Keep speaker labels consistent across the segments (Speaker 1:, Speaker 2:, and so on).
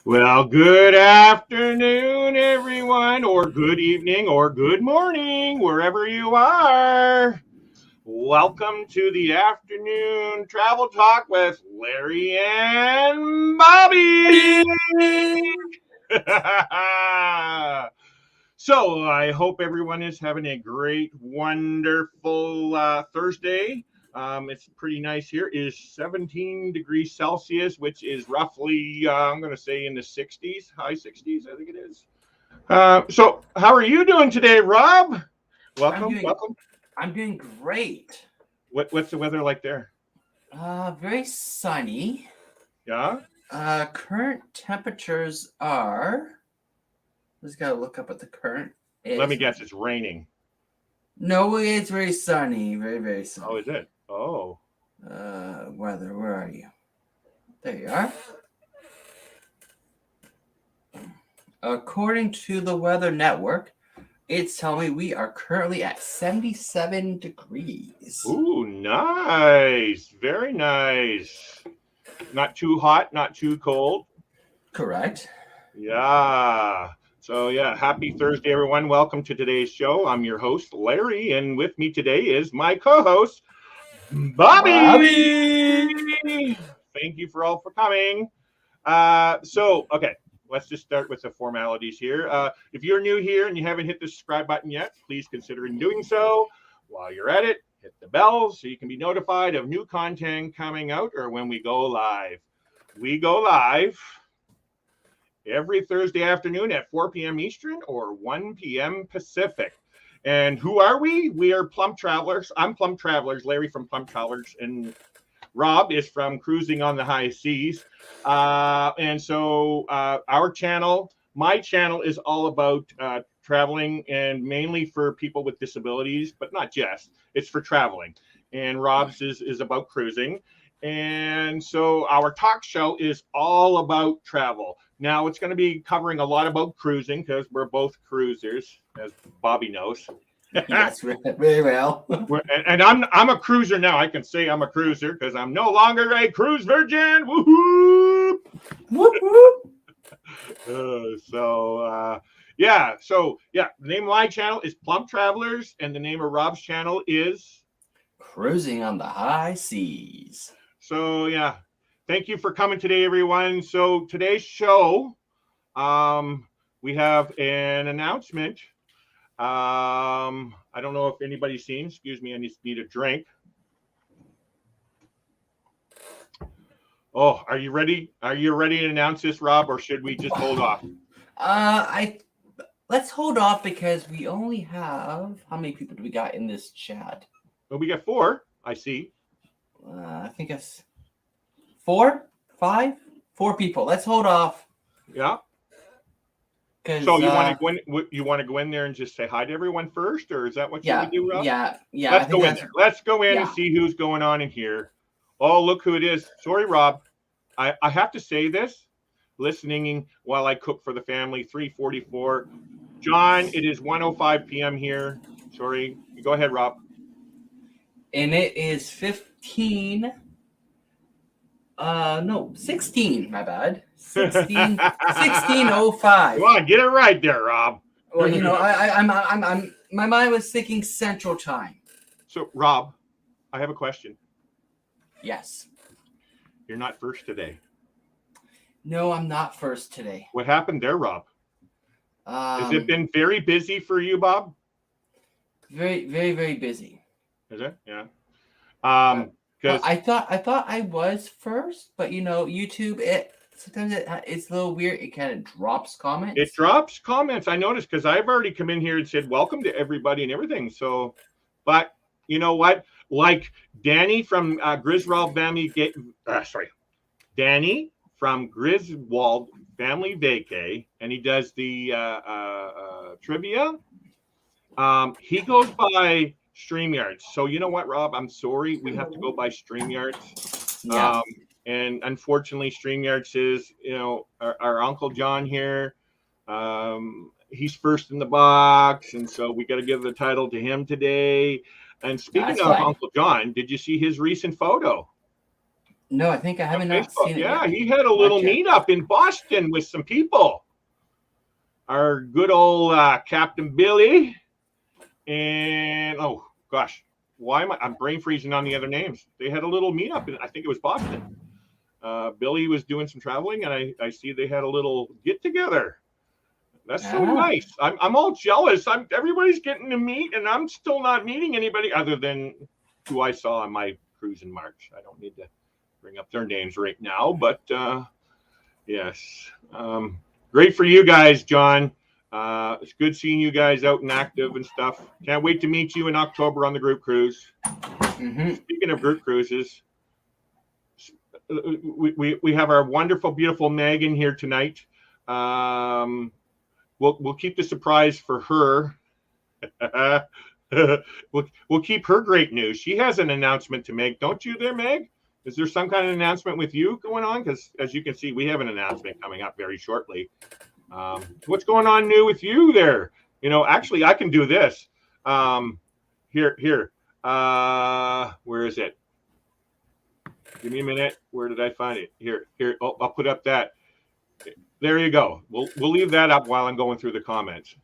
Speaker 1: Well, good afternoon, everyone, or good evening, or good morning, wherever you are. Welcome to the afternoon travel talk with Larry and Bobby. So, I hope everyone is having a great, wonderful Thursday. It's pretty nice here. It is 17 degrees Celsius, which is roughly, I'm going to say in the 60s, high 60s, I think it is. So, how are you doing today, Rob? Welcome, welcome.
Speaker 2: I'm doing great.
Speaker 1: What's the weather like there?
Speaker 2: Very sunny.
Speaker 1: Yeah.
Speaker 2: Current temperatures are. Just gotta look up what the current is.
Speaker 1: Let me guess, it's raining.
Speaker 2: No, it's very sunny. Very, very sunny.
Speaker 1: Oh, is it? Oh.
Speaker 2: Weather. Where are you? There you are. According to the Weather Network, it's telling me we are currently at 77 degrees.
Speaker 1: Ooh, nice. Very nice. Not too hot, not too cold.
Speaker 2: Correct.
Speaker 1: Yeah. So, yeah, happy Thursday, everyone. Welcome to today's show. I'm your host, Larry, and with me today is my co-host, Bobby. Thank you for coming. Okay. Let's just start with the formalities here. If you're new here and you haven't hit the subscribe button yet, please consider doing so. While you're at it, hit the bell so you can be notified of new content coming out or when we go live. We go live every Thursday afternoon at 4 p.m. Eastern or 1 p.m. Pacific. And who are we? We are Plump Travelers. I'm Plump Travelers, Larry from Plump Travelers, and Rob is from Cruising on the High Seas. And so our channel, my channel, is all about traveling, and mainly for people with disabilities, but not just. It's for traveling. And Rob's is about cruising. And so our talk show is all about travel. Now, it's going to be covering a lot about cruising because we're both cruisers, as Bobby knows.
Speaker 2: Yes, very well.
Speaker 1: And I'm a cruiser now. I can say I'm a cruiser because I'm no longer a cruise virgin. Woohoo!
Speaker 2: Whoop,
Speaker 1: whoop. So the name of my channel is Plump Travelers, and the name of Rob's channel is
Speaker 2: Cruising on the High Seas.
Speaker 1: So yeah, thank you for coming today, everyone. So today's show, we have an announcement. I don't know if anybody's seen. Excuse me, I need a drink. Oh, are you ready? Are you ready to announce this, Rob, or should we just hold off?
Speaker 2: Let's hold off because we only have, how many people do we got in this chat?
Speaker 1: Well, we got 4. I see.
Speaker 2: I think it's 4, 5, 4 people. Let's hold off.
Speaker 1: Yeah. So you want to go in there and just say hi to everyone first, or is that what you would do, Rob?
Speaker 2: Yeah.
Speaker 1: Let's go in there. Let's go in and see who's going on in here. Oh, look who it is. Sorry, Rob. I have to say this. Listening while I cook for the family. 3:44. John, it is 1:05 p.m. here. Sorry. Go ahead, Rob.
Speaker 2: And it is 16. My bad. 16:05.
Speaker 1: Come on, get it right there, Rob.
Speaker 2: Well, I'm my mind was thinking Central Time.
Speaker 1: So, Rob, I have a question.
Speaker 2: Yes.
Speaker 1: You're not first today.
Speaker 2: No, I'm not first today.
Speaker 1: What happened there, Rob? Has it been very busy for you, Bob?
Speaker 2: Very, very, very busy.
Speaker 1: Is it? Yeah.
Speaker 2: Because I thought I was first, but YouTube sometimes it's a little weird. It kind of drops comments.
Speaker 1: It drops comments. I noticed because I've already come in here and said welcome to everybody and everything. So, but you know what? Like Danny from Griswold Family, Danny from Griswold Family Vacay, and he does the trivia. He goes by StreamYards. So you know what, Rob? I'm sorry, we have to go by StreamYards.
Speaker 2: Yeah.
Speaker 1: And unfortunately, StreamYards is, our Uncle John here. He's first in the box, and so we got to give the title to him today. And speaking of Uncle John, did you see his recent photo?
Speaker 2: No, I think I haven't not
Speaker 1: Facebook.
Speaker 2: seen it
Speaker 1: Yeah,
Speaker 2: yet.
Speaker 1: he had a little meetup in Boston with some people. Our good old Captain Billy and oh gosh, why am I'm brain freezing on the other names? They had a little meetup in I think it was Boston. Billy was doing some traveling, and I see they had a little get together. That's so nice. I'm all jealous. Everybody's getting to meet, and I'm still not meeting anybody other than who I saw on my cruise in March. I don't need to bring up their names right now, but yes, great for you guys, John. It's good seeing you guys out and active and stuff. Can't wait to meet you in October on the group cruise. Speaking of group cruises, we have our wonderful, beautiful Megan here tonight. We'll keep the surprise for her. we'll keep her great news. She has an announcement to make, don't you there, Meg? Is there some kind of announcement with you going on? Because as you can see, we have an announcement coming up very shortly. What's going on new with you there? You know, actually, I can do this. Here. Where is it? Give me a minute. Where did I find it? Here. Oh, I'll put up that. There you go. We'll leave that up while I'm going through the comments.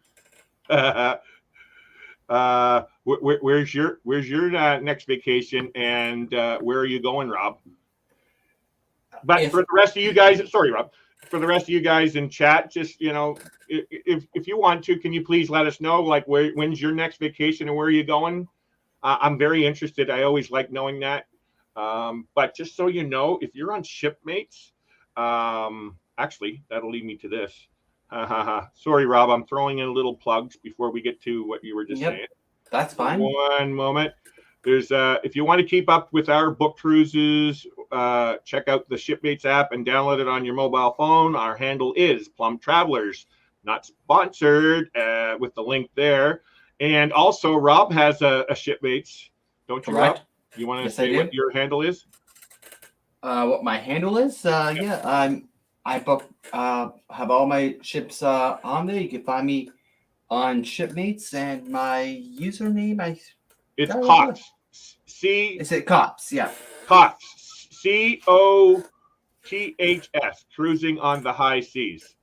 Speaker 1: Where's your next vacation, and where are you going, Rob? But for the rest of you guys, sorry, Rob. For the rest of you guys in chat, just if you want to, can you please let us know like when's your next vacation and where are you going? I'm very interested. I always like knowing that. But just so you know, if you're on Shipmates, actually that'll lead me to this. Sorry, Rob, I'm throwing in little plugs before we get to what you were just saying.
Speaker 2: That's fine.
Speaker 1: One moment. There's if you want to keep up with our book cruises, check out the Shipmates app and download it on your mobile phone. Our handle is Plump Travelers, not sponsored, with the link there. And also, Rob has a Shipmates, don't you, Rob? You want to say what your handle is?
Speaker 2: What my handle is? Yeah, I book have all my ships on there. You can find me on Shipmates, and my username
Speaker 1: it's COTS.
Speaker 2: Is it COTS? Yeah.
Speaker 1: COTS. COTHS. Cruising on the high seas.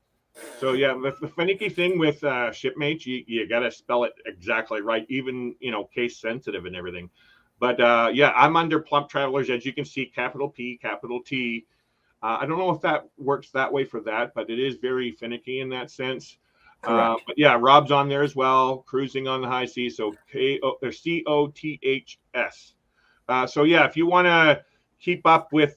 Speaker 1: So yeah, the finicky thing with Shipmates, you got to spell it exactly right, even case sensitive and everything. But yeah, I'm under Plump Travelers, as you can see, capital P, capital T. I don't know if that works that way for that, but it is very finicky in that sense. But yeah, Rob's on there as well, cruising on the high seas. So COTHS. So yeah, if you want to keep up with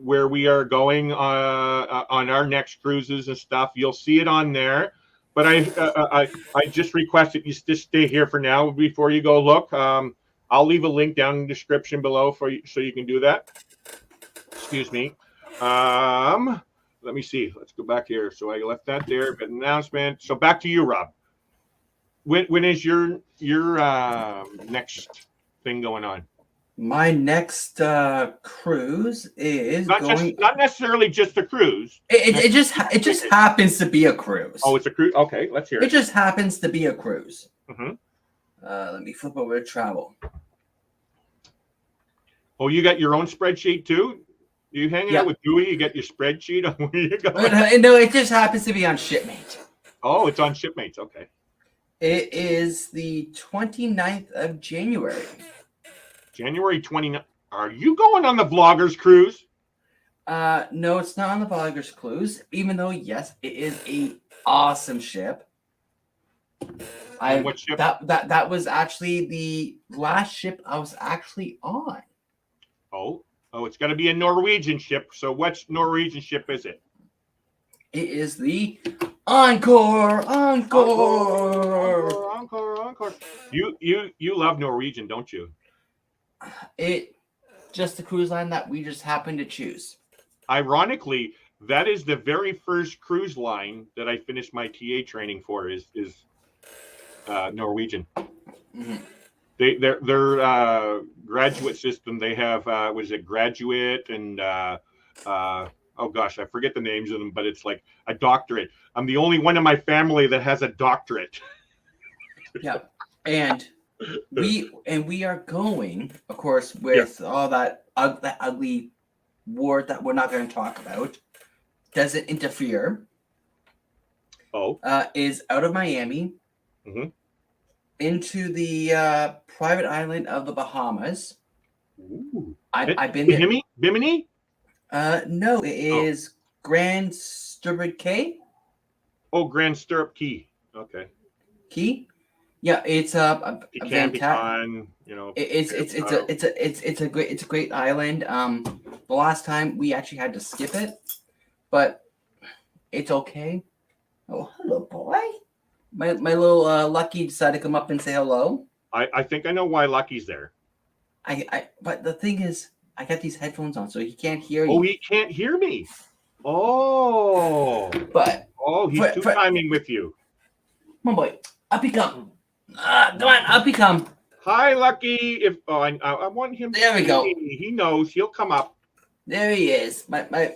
Speaker 1: where we are going on our next cruises and stuff, you'll see it on there. But I just request that you just stay here for now before you go look. I'll leave a link down in the description below for you, so you can do that. Excuse me. Let me see. Let's go back here. So I left that there. But announcement. So back to you, Rob. When is your next thing going on?
Speaker 2: My next cruise is
Speaker 1: not necessarily just a cruise.
Speaker 2: It just happens to be a cruise.
Speaker 1: Oh, it's a cruise. Okay, let's hear it.
Speaker 2: It just happens to be a cruise.
Speaker 1: Mm-hmm.
Speaker 2: Let me flip over to travel.
Speaker 1: Oh, you got your own spreadsheet too? You hang out with Dewey, you get your spreadsheet on where you go?
Speaker 2: No, it just happens to be on Shipmate.
Speaker 1: Oh, it's on Shipmates. Okay.
Speaker 2: It is the 29th of January.
Speaker 1: January 29th. Are you going on the Vloggers cruise?
Speaker 2: No, it's not on the Vloggers cruise, even though, yes, it is a awesome ship.
Speaker 1: What ship?
Speaker 2: That was actually the last ship I was actually on.
Speaker 1: Oh, it's got to be a Norwegian ship. So what Norwegian ship is it?
Speaker 2: It is the Encore.
Speaker 1: You love Norwegian, don't you?
Speaker 2: It just the cruise line that we just happened to choose.
Speaker 1: Ironically, that is the very first cruise line that I finished my TA training for is Norwegian.
Speaker 2: Mm-hmm.
Speaker 1: Their graduate system, they have was it graduate and oh gosh, I forget the names of them, but it's like a doctorate. I'm the only one in my family that has a doctorate.
Speaker 2: Yeah, and we are going, of course,
Speaker 1: Yeah.
Speaker 2: with all that ugly war that we're not going to talk about. Doesn't interfere.
Speaker 1: Oh.
Speaker 2: Is out of Miami
Speaker 1: Mm-hmm.
Speaker 2: into the private island of the Bahamas.
Speaker 1: Ooh.
Speaker 2: I've been there.
Speaker 1: Bimini?
Speaker 2: No, it is Grand Stirrup Cay.
Speaker 1: Oh, Grand Stirrup Key. Okay.
Speaker 2: Key. Yeah, it's a
Speaker 1: Pecan,
Speaker 2: fantastic.
Speaker 1: you know.
Speaker 2: It's a great island. The last time we actually had to skip it, but it's okay. Oh, hello, boy. My little Lucky decided to come up and say hello.
Speaker 1: I think I know why Lucky's there.
Speaker 2: But the thing is, I got these headphones on, so he can't hear you.
Speaker 1: Oh, he can't hear me. Oh.
Speaker 2: But
Speaker 1: he's two-timing with you.
Speaker 2: Come on, boy. Up he come. Come on, up he come.
Speaker 1: Hi, Lucky. I want him.
Speaker 2: There we go.
Speaker 1: He knows. He'll come up.
Speaker 2: There he is. My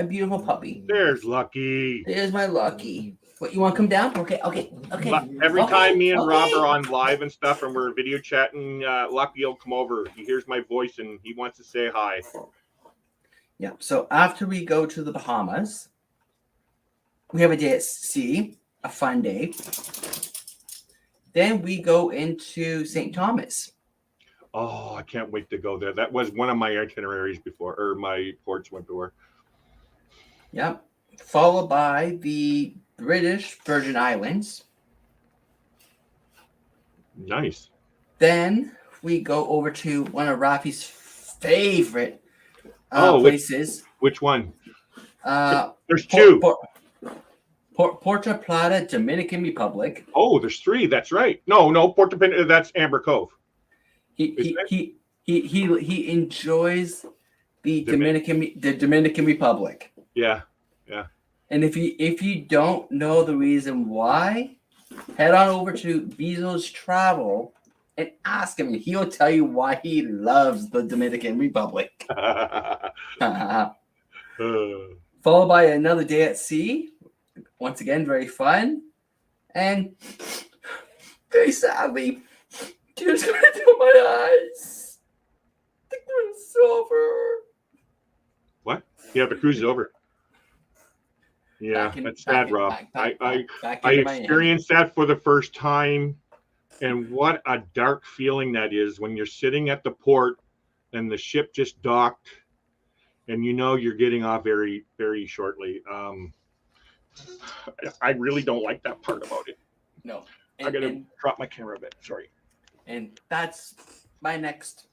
Speaker 2: beautiful puppy.
Speaker 1: There's Lucky.
Speaker 2: There's my Lucky. What, you want to come down? Okay.
Speaker 1: Every time me and Rob are on live and stuff and we're video chatting, Lucky will come over. He hears my voice and he wants to say hi.
Speaker 2: Yeah. So after we go to the Bahamas, we have a day at sea, a fun day. Then we go into St. Thomas.
Speaker 1: Oh, I can't wait to go there. That was one of my itineraries before, or my ports went before.
Speaker 2: Yep. Followed by the British Virgin Islands.
Speaker 1: Nice.
Speaker 2: Then we go over to one of Rafi's favorite places.
Speaker 1: Which one?
Speaker 2: There's
Speaker 1: two.
Speaker 2: Puerto Plata, Dominican Republic.
Speaker 1: Oh, there's three. That's right. No, Puerto Plata. That's Amber Cove.
Speaker 2: He enjoys the Dominican Republic.
Speaker 1: Yeah.
Speaker 2: And if you don't know the reason why, head on over to Bezos Travel and ask him. He'll tell you why he loves the Dominican Republic. Followed by another day at sea. Once again, very fun. And very sadly, tears coming down my eyes. The cruise is over.
Speaker 1: What? Yeah, the cruise is over. Yeah, that's sad, Rob. I experienced that for the first time, and what a dark feeling that is when you're sitting at the port and the ship just docked, and you know you're getting off very, very shortly. I really don't like that part about it.
Speaker 2: No.
Speaker 1: I gotta drop my camera a bit. Sorry.
Speaker 2: And that's my next.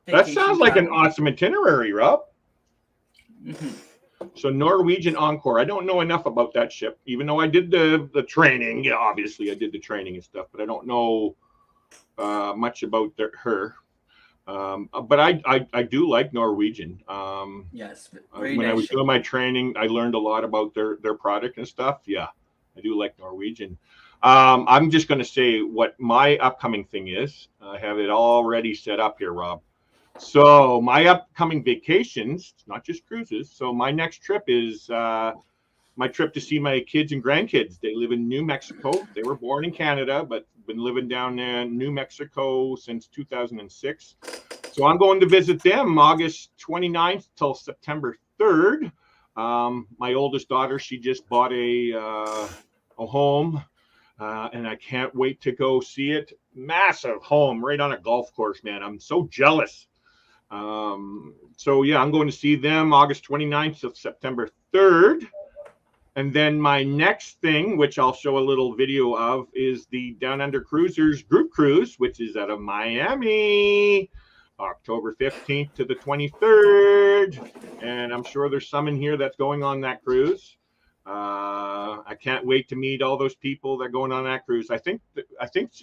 Speaker 1: That sounds like an awesome itinerary, Rob.
Speaker 2: Mm-hmm.
Speaker 1: So Norwegian Encore. I don't know enough about that ship, even though I did the training. Yeah, obviously I did the training and stuff, but I don't know much about her. But I do like Norwegian.
Speaker 2: Yes.
Speaker 1: When I was doing my training, I learned a lot about their product and stuff. Yeah, I do like Norwegian. I'm just going to say what my upcoming thing is. I have it already set up here, Rob. So my upcoming vacations, not just cruises. So my next trip is my trip to see my kids and grandkids. They live in New Mexico. They were born in Canada, but been living down in New Mexico since 2006. So I'm going to visit them August 29th till September 3rd. My oldest daughter, she just bought a home, and I can't wait to go see it. Massive home right on a golf course, man. I'm so jealous. So yeah, I'm going to see them August 29th to September 3rd. And then my next thing, which I'll show a little video of, is the Down Under Cruisers group cruise, which is out of Miami, October 15th to the 23rd. And I'm sure there's some in here that's going on that cruise. I can't wait to meet all those people that are going on that cruise. I think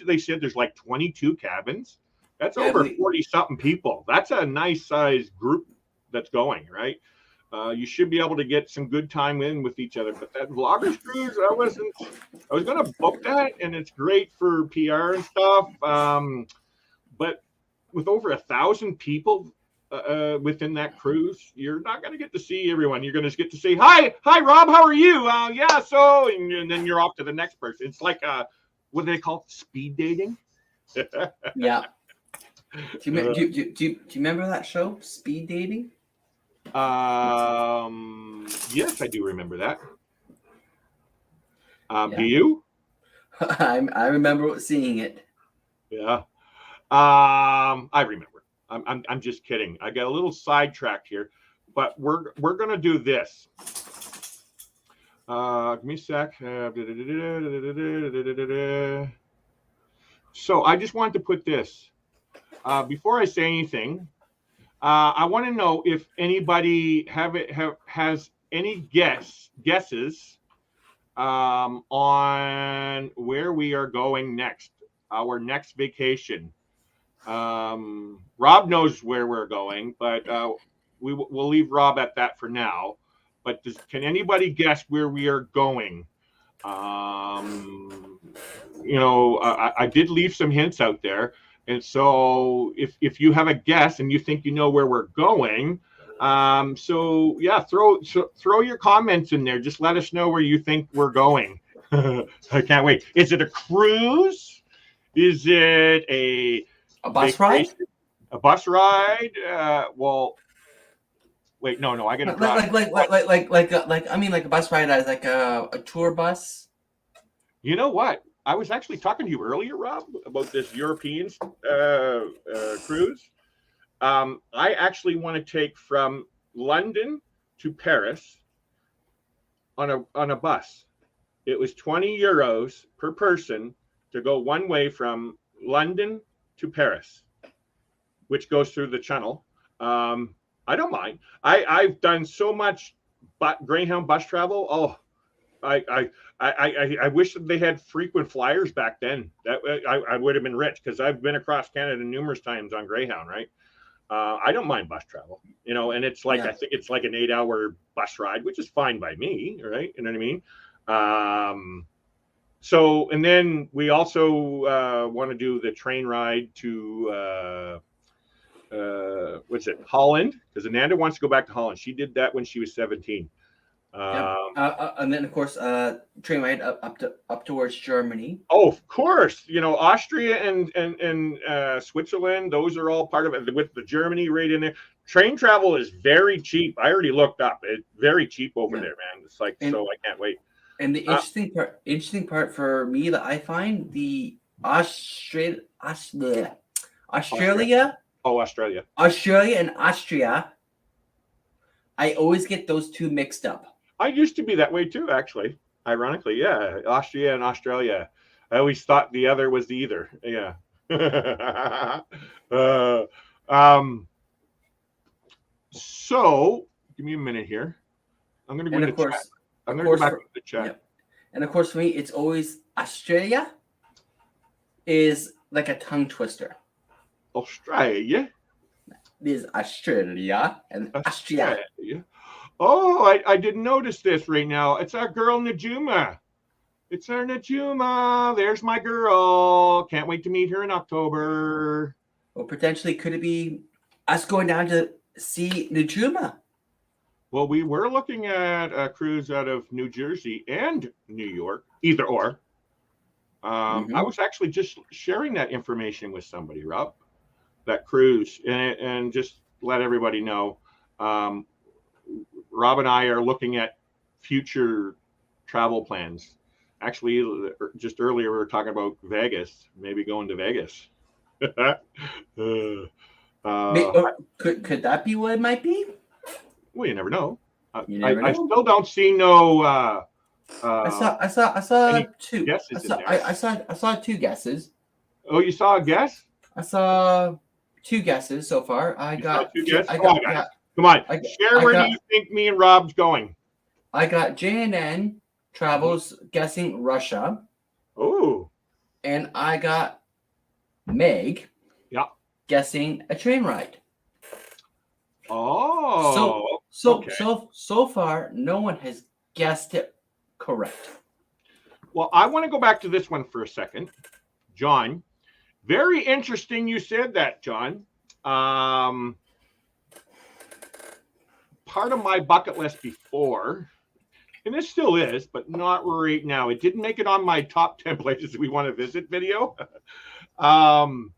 Speaker 1: they said there's like 22 cabins. That's over 40-something people. That's a nice size group that's going, right? You should be able to get some good time in with each other. But that vloggers cruise, I was going to book that, and it's great for PR and stuff. But with over 1,000 people within that cruise, you're not going to get to see everyone. You're going to get to say, hi, Rob, how are you? Yeah, so, and then you're off to the next person. It's like, what do they call it? Speed dating?
Speaker 2: Yeah. Do you remember that show, Speed Dating?
Speaker 1: Yes, I do remember that.
Speaker 2: Yeah.
Speaker 1: Do you?
Speaker 2: I remember seeing it.
Speaker 1: Yeah. I remember. I'm just kidding. I got a little sidetracked here, but we're gonna do this. Give me a sec. So I just wanted to put this before I say anything. I want to know if anybody has any guesses on where we are going next, our next vacation. Rob knows where we're going, but we'll leave Rob at that for now. But can anybody guess where we are going? I did leave some hints out there, and so if you have a guess and you think you know where we're going, so yeah, throw your comments in there. Just let us know where you think we're going. I can't wait. Is it a cruise? Is it a
Speaker 2: bus ride?
Speaker 1: A bus ride? Well, wait, no, I got to drive.
Speaker 2: I mean, like a bus ride as like a tour bus.
Speaker 1: You know what? I was actually talking to you earlier, Rob, about this European cruise. I actually want to take from London to Paris on a bus. It was 20 euros per person to go one way from London to Paris, which goes through the Channel. I don't mind. I've done so much Greyhound bus travel. Oh, I wish that they had frequent flyers back then. That I would have been rich, because I've been across Canada numerous times on Greyhound, right? I don't mind bus travel, and it's like, I think it's like an 8-hour bus ride, which is fine by me, right? You know what I mean? So, and then we also want to do the train ride to what's it, Holland, because Ananda wants to go back to Holland. She did that when she was 17.
Speaker 2: And then of course train ride up towards Germany.
Speaker 1: Oh, of course, Austria and Switzerland, those are all part of it, with the Germany right in there. Train travel is very cheap. I already looked up. It's very cheap over there, man. It's like, so I can't wait.
Speaker 2: And the interesting part for me that I find, the Australia
Speaker 1: Oh, Australia
Speaker 2: and Austria, I always get those two mixed up.
Speaker 1: I used to be that way too, actually. Ironically, yeah. Austria and Australia. I always thought the other was the either. Yeah. So give me a minute here. I'm going to go to the chat. I'm going to go back to the chat.
Speaker 2: Yeah. And of course, for me, it's always Australia is like a tongue twister.
Speaker 1: Australia?
Speaker 2: There's Australia and Austria.
Speaker 1: Oh, I didn't notice this right now. It's our girl Najuma. It's our Najuma. There's my girl. Can't wait to meet her in October.
Speaker 2: Well, potentially, could it be us going down to see Najuma?
Speaker 1: Well, we were looking at a cruise out of New Jersey and New York, either or. I was actually just sharing that information with somebody, Rob, that cruise, and just let everybody know. Rob and I are looking at future travel plans. Actually, just earlier we were talking about Vegas, maybe going to Vegas.
Speaker 2: Could that be what it might be?
Speaker 1: Well, you never know.
Speaker 2: You never know.
Speaker 1: I still don't see no.
Speaker 2: I saw two.
Speaker 1: Guesses
Speaker 2: I saw two guesses.
Speaker 1: Oh, you saw a guess?
Speaker 2: I saw two guesses so far. I got
Speaker 1: two guesses. Come on, share where do you think me and Rob's going?
Speaker 2: I got JNN Travels guessing Russia.
Speaker 1: Oh.
Speaker 2: And I got Meg.
Speaker 1: Yeah.
Speaker 2: Guessing a train ride.
Speaker 1: Oh.
Speaker 2: So far, no one has guessed it correct.
Speaker 1: Well, I want to go back to this one for a second, John. Very interesting you said that, John. Part of my bucket list before, and this still is, but not right now. It didn't make it on my top 10 places we want to visit video. Um,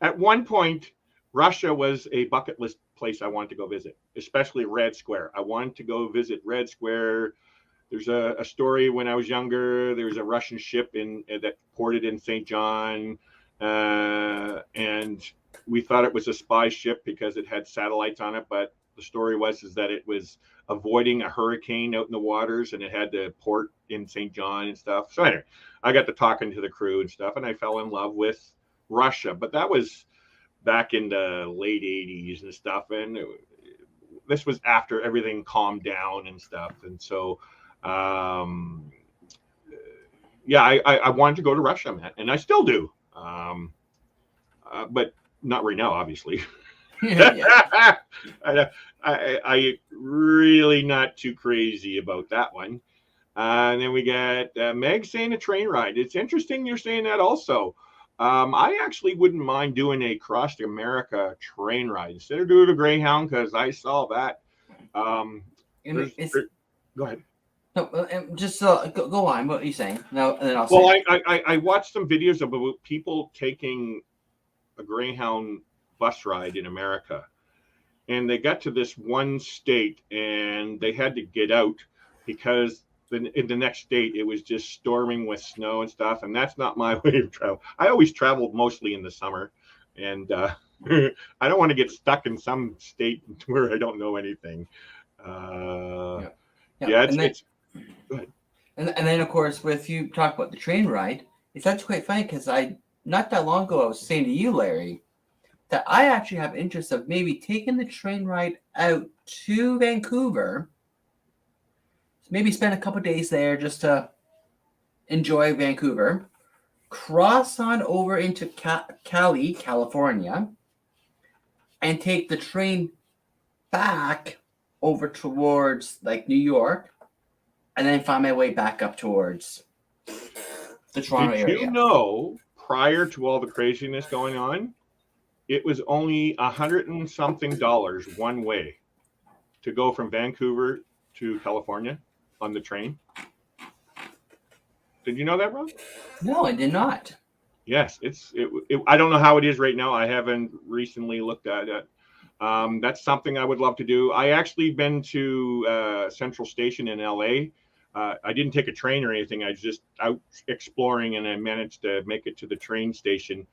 Speaker 1: at one point, Russia was a bucket list place I wanted to go visit, especially Red Square. I wanted to go visit Red Square. There's a story when I was younger. There was a Russian ship that ported in St. John, and we thought it was a spy ship because it had satellites on it. But the story was that it was avoiding a hurricane out in the waters, and it had to port in St. John and stuff. So anyway, I got to talking to the crew and stuff, and I fell in love with Russia. But that was back in the late 80s and stuff, and this was after everything calmed down and stuff. And so yeah, I wanted to go to Russia, man, and I still do, but not right now, obviously. I really not too crazy about that one. And then we got Meg saying a train ride. It's interesting you're saying that also. I actually wouldn't mind doing a cross America train ride instead of doing a Greyhound, because I saw that. Go ahead.
Speaker 2: No, just go on. What are you saying? No, and then I'll
Speaker 1: well,
Speaker 2: say.
Speaker 1: I watched some videos about people taking a Greyhound bus ride in America, and they got to this one state and they had to get out because in the next state it was just storming with snow and stuff, and that's not my way of travel. I always traveled mostly in the summer, and I don't want to get stuck in some state where I don't know anything. It's go ahead.
Speaker 2: And then of course, with you talk about the train ride, it's actually quite funny because not that long ago I was saying to you, Larry, that I actually have interest of maybe taking the train ride out to Vancouver. Maybe spend a couple days there just to enjoy Vancouver, cross on over into Cali, California, and take the train back over towards like New York, and then find my way back up towards the Toronto area.
Speaker 1: Did you know, prior to all the craziness going on, it was only $100 and something one way to go from Vancouver to California on the train? Did you know that, Rob?
Speaker 2: No, I did not.
Speaker 1: Yes, I don't know how it is right now. I haven't recently looked at it. That's something I would love to do. I actually been to Central Station in LA. I didn't take a train or anything. I was just out exploring, and I managed to make it to the train station.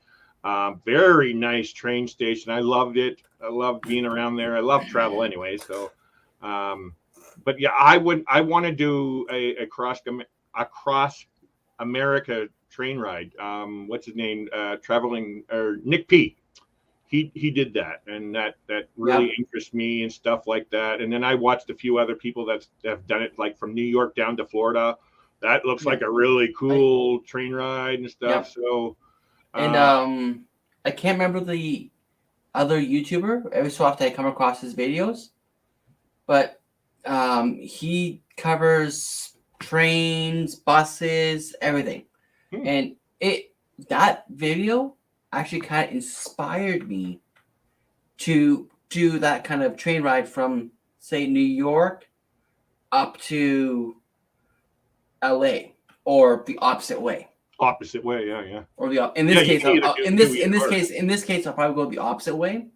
Speaker 1: Very nice train station. I loved it. I loved being around there. I love travel anyway. So, but yeah, I want to do a cross America train ride. What's his name? Traveling, or Nick P. He did that, and that really interests me and stuff like that. And then I watched a few other people that have done it, like from New York down to Florida. That looks like a really cool train ride and stuff. So,
Speaker 2: and I can't remember the other YouTuber. Every so often I come across his videos, but he covers trains, buses, everything, and that video actually kind of inspired me to do that kind of train ride from, say, New York up to LA, or the opposite way.
Speaker 1: Opposite way, yeah.
Speaker 2: Or in this case, I'll probably go the opposite way.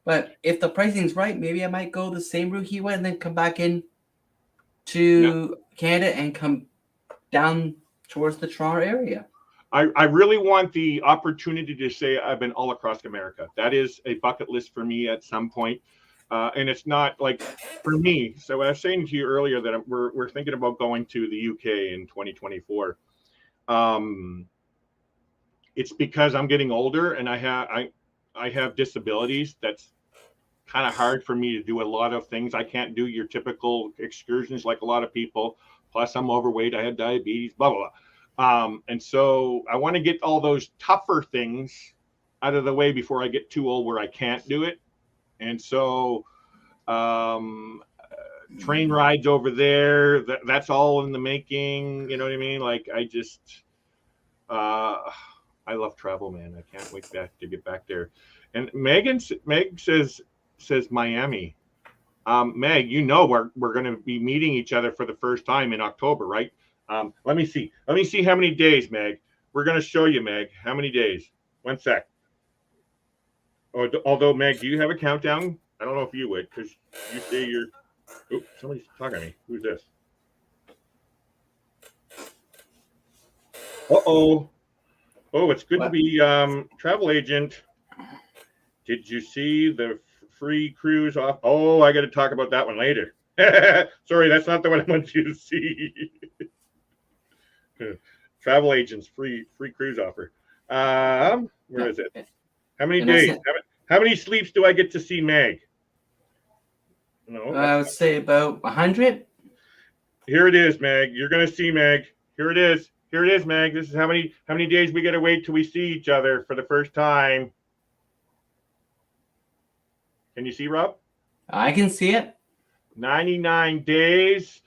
Speaker 2: But if the pricing's right, maybe I might go the same route he went, and then come back in to Canada and come down towards the Toronto area.
Speaker 1: I really want the opportunity to say I've been all across America. That is a bucket list for me at some point. And it's not like for me. So I was saying to you earlier that we're thinking about going to the UK in 2024. It's because I'm getting older and I have disabilities. That's kind of hard for me to do a lot of things. I can't do your typical excursions like a lot of people. Plus I'm overweight. I had diabetes, blah, blah, blah. And so I want to get all those tougher things out of the way before I get too old where I can't do it. And so train rides over there, that's all in the making. You know what I mean? Like I love travel, man. I can't wait to get back there. And Meg says Miami. Meg, you know we're going to be meeting each other for the first time in October, right? Let me see how many days, Meg. we're going to show you, Meg. How many days? 1 sec. Oh, although, Meg, do you have a countdown? I don't know if you would, because you say you're. Oh, somebody's talking to me. Who's this? Uh-oh. Oh, it's good to be travel agent. Did you see the free cruise off? Oh, I got to talk about that one later. Sorry, that's not the one I want you to see. Travel agents free cruise offer. Where is it? How many days? How many sleeps do I get to see Meg? No,
Speaker 2: I would say about 100.
Speaker 1: Here it is, Meg. You're gonna see Meg. Here it is. Here it is, Meg. This is how many days we gotta wait till we see each other for the first time. Can you see, Rob?
Speaker 2: I can see it.
Speaker 1: 99 days,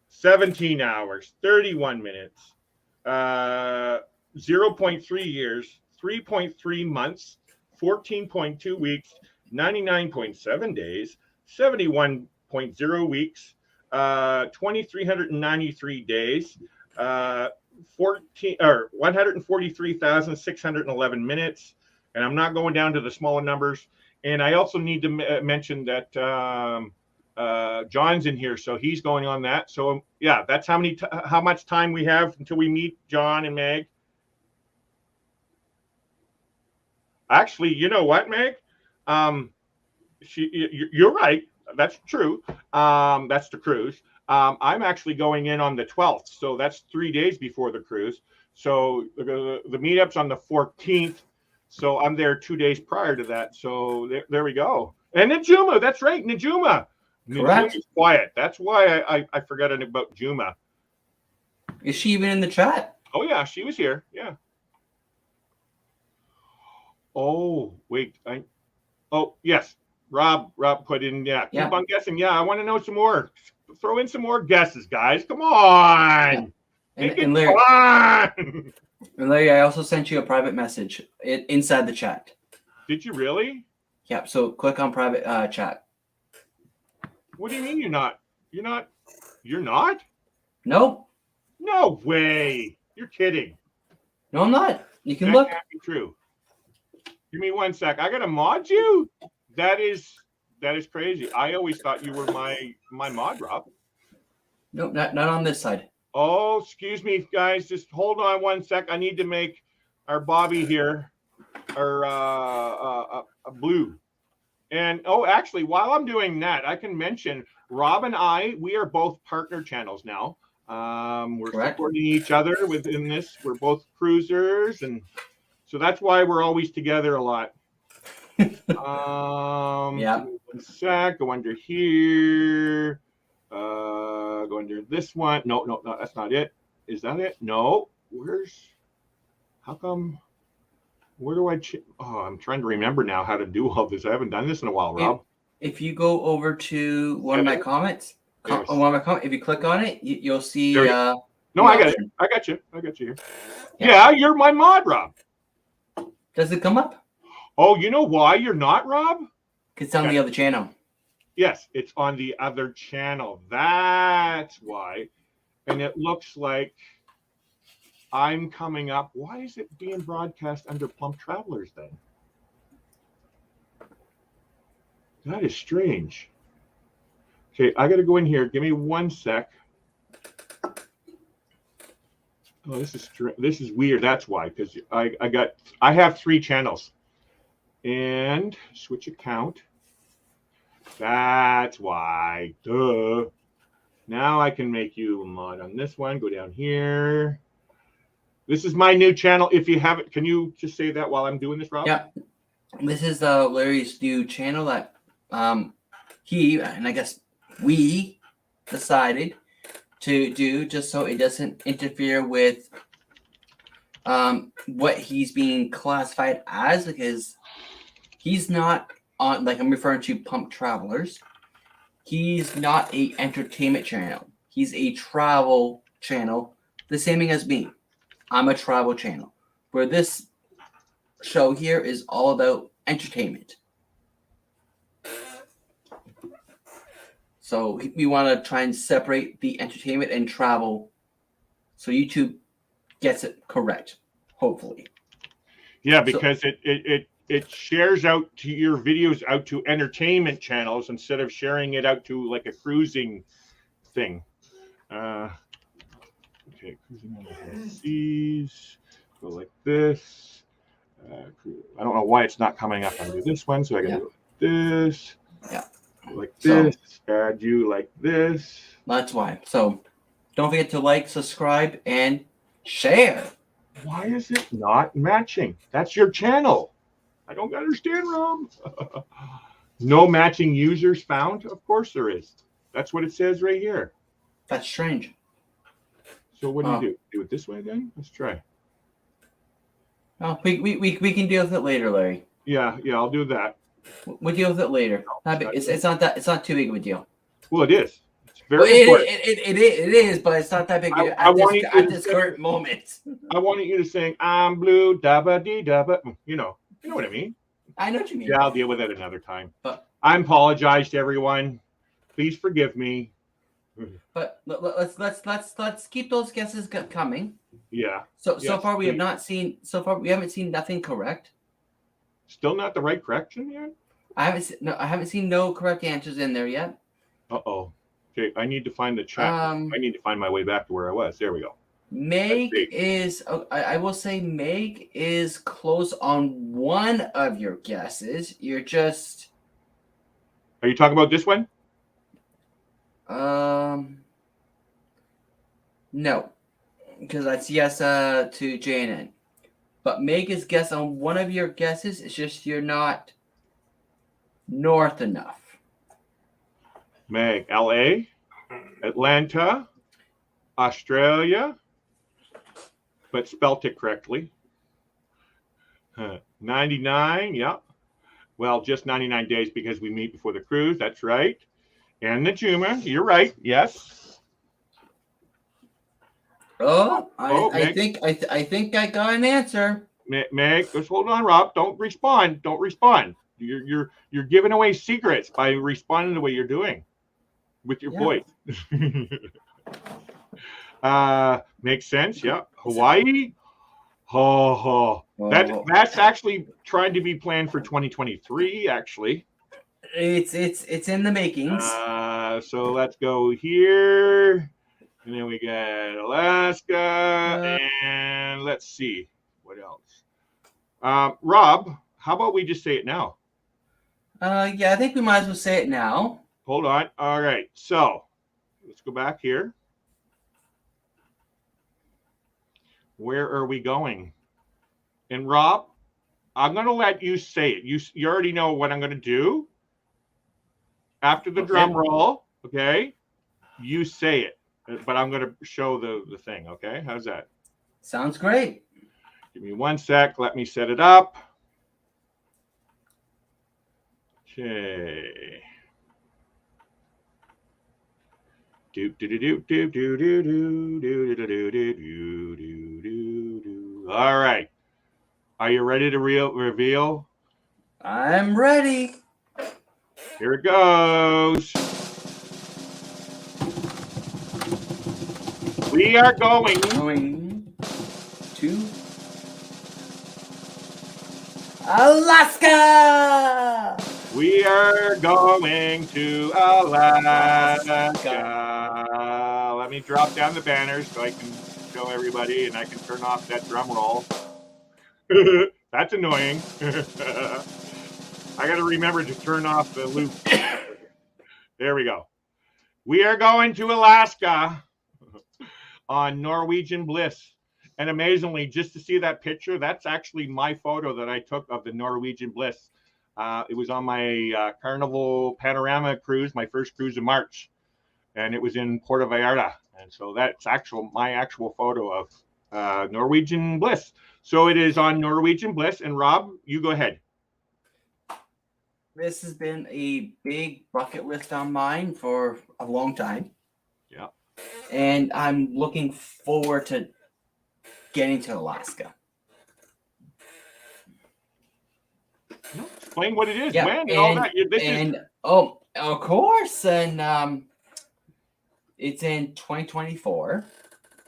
Speaker 1: 17 hours, 31 minutes, 0.3 years, 3.3 months, 14.2 weeks, 99.7 days, 71.0 weeks, 2,393 days, 143,611 minutes, and I'm not going down to the smaller numbers. And I also need to mention that John's in here, so he's going on that. So yeah, that's how much time we have until we meet John and Meg. Actually, you know what, Meg? You're right. That's true. That's the cruise. I'm actually going in on the 12th, so that's 3 days before the cruise. So the meetup's on the 14th. So I'm there 2 days prior to that. So there we go. And Najuma, that's right, Najuma.
Speaker 2: Correct.
Speaker 1: Najuma's quiet. That's why I forgot about Juma.
Speaker 2: Is she even in the chat?
Speaker 1: Oh yeah, she was here. Yeah. Oh wait, oh yes, Rob put in. Yeah, keep on guessing. Yeah, I want to know some more. Throw in some more guesses, guys. Come on.
Speaker 2: Yeah. And Larry,
Speaker 1: fun.
Speaker 2: And Larry, I also sent you a private message inside the chat.
Speaker 1: Did you really?
Speaker 2: Yeah. So click on private chat.
Speaker 1: What do you mean you're not? You're not?
Speaker 2: Nope.
Speaker 1: No way. You're kidding.
Speaker 2: No, I'm not. You can look.
Speaker 1: That can't be true. Give me 1 sec. I gotta mod you. That is crazy. I always thought you were my mod, Rob.
Speaker 2: Nope, not on this side.
Speaker 1: Oh, excuse me, guys. Just hold on 1 sec. I need to make our Bobby here, a blue. And actually, while I'm doing that, I can mention Rob and we are both partner channels now. We're
Speaker 2: Correct.
Speaker 1: supporting each other within this. We're both cruisers, and so that's why we're always together a lot.
Speaker 2: Yeah.
Speaker 1: 1 sec. Go under here. Go under this one. No, that's not it. Is that it? No. How come? Where do I? I'm trying to remember now how to do all this. I haven't done this in a while, Rob.
Speaker 2: If you go over to one of my comments, if you click on it, you'll see.
Speaker 1: No, I got it. I got you here. Yeah, you're my mod, Rob.
Speaker 2: Does it come up?
Speaker 1: Oh, you know why you're not, Rob?
Speaker 2: Because it's on the other channel.
Speaker 1: Yes, it's on the other channel. That's why. And it looks like I'm coming up. Why is it being broadcast under Plump Travelers then? That is strange. Okay, I got to go in here. Give me 1 sec. Oh, this is weird. That's why, because I have 3 channels. And switch account. That's why. Duh. Now I can make you a mod on this one. Go down here. This is my new channel. If you haven't, can you just say that while I'm doing this, Rob?
Speaker 2: Yeah. This is Larry's new channel that he and I guess we decided to do just so it doesn't interfere with what he's being classified as, because he's not on, like I'm referring to Plump Travelers. He's not a entertainment channel. He's a travel channel, the same thing as me. I'm a travel channel, where this show here is all about entertainment. So we want to try and separate the entertainment and travel, so YouTube gets it correct, hopefully.
Speaker 1: Yeah,
Speaker 2: So-
Speaker 1: because it shares out to your videos out to entertainment channels instead of sharing it out to like a cruising thing. Okay, cruising on the seas. Go like this. I don't know why it's not coming up under this one, so I gotta go like this.
Speaker 2: Yeah.
Speaker 1: Like
Speaker 2: So-
Speaker 1: this. Add you like this.
Speaker 2: That's why. So don't forget to like, subscribe, and share.
Speaker 1: Why is it not matching? That's your channel. I don't understand, Rob. No matching users found? Of course there is. That's what it says right here.
Speaker 2: That's strange.
Speaker 1: So what do you do? Do it this way then? Let's try.
Speaker 2: Oh, we can deal with it later, Larry.
Speaker 1: Yeah, I'll do that.
Speaker 2: We'll deal with it later. It's not too big of a deal.
Speaker 1: Well, it is. It's very
Speaker 2: Well,
Speaker 1: important.
Speaker 2: it is, but it's not that big at this current moment.
Speaker 1: I wanted you to sing "I'm blue, dabba dee dabba." You know what I mean.
Speaker 2: I know what you mean.
Speaker 1: Yeah, I'll deal with it another time.
Speaker 2: But
Speaker 1: I apologize to everyone. Please forgive me.
Speaker 2: But let's keep those guesses coming.
Speaker 1: Yeah.
Speaker 2: So
Speaker 1: Yes,
Speaker 2: far we
Speaker 1: please.
Speaker 2: have not seen. So far we haven't seen nothing correct.
Speaker 1: Still not the right correction yet?
Speaker 2: I haven't seen no correct answers in there yet.
Speaker 1: Uh-oh. Okay, I need to find the chat. I need to find my way back to where I was. There we go.
Speaker 2: Meg is. I will say Meg is close on one of your guesses. You're just.
Speaker 1: Are you talking about this one?
Speaker 2: No, because that's yes to JNN. But Meg is guess on one of your guesses. It's just you're not north enough.
Speaker 1: Meg, LA, Atlanta, Australia, but spelt it correctly. 99, yeah. Well, just 99 days because we meet before the cruise. That's right. And the Juma, you're right. Yes.
Speaker 2: I think I got an answer.
Speaker 1: Meg, just hold on, Rob. Don't respond. Don't respond. You're giving away secrets by responding the way you're doing with your voice. Makes sense. Yeah. Hawaii. That's actually trying to be planned for 2023. Actually,
Speaker 2: it's in the makings.
Speaker 1: So let's go here, and then we got Alaska, and let's see what else. Rob, how about we just say it now?
Speaker 2: Yeah, I think we might as well say it now.
Speaker 1: Hold on. All right. So let's go back here. Where are we going? And Rob, I'm going to let you say it. You already know what I'm going to do. After the drum roll, okay? You say it. But I'm going to show the thing, okay? How's that?
Speaker 2: Sounds great.
Speaker 1: Give me 1 sec. Let me set it up. Okay. All right. Are you ready to reveal?
Speaker 2: I'm ready.
Speaker 1: Here it goes. We are going
Speaker 2: to Alaska.
Speaker 1: We are going to Alaska. Let me drop down the banners so I can show everybody and I can turn off that drum roll. That's annoying. I got to remember to turn off the loop. There we go. We are going to Alaska on Norwegian Bliss. And amazingly, just to see that picture, that's actually my photo that I took of the Norwegian Bliss. It was on my Carnival Panorama cruise, my first cruise in March. And it was in Puerto Vallarta. And so that's my actual photo of Norwegian Bliss. So it is on Norwegian Bliss. And Rob, you go ahead.
Speaker 2: This has been a big bucket list on mine for a long time.
Speaker 1: Yeah.
Speaker 2: And I'm looking forward to getting to Alaska.
Speaker 1: Explain what it is,
Speaker 2: yeah,
Speaker 1: when, and all that.
Speaker 2: Oh, of course. And it's in 2024.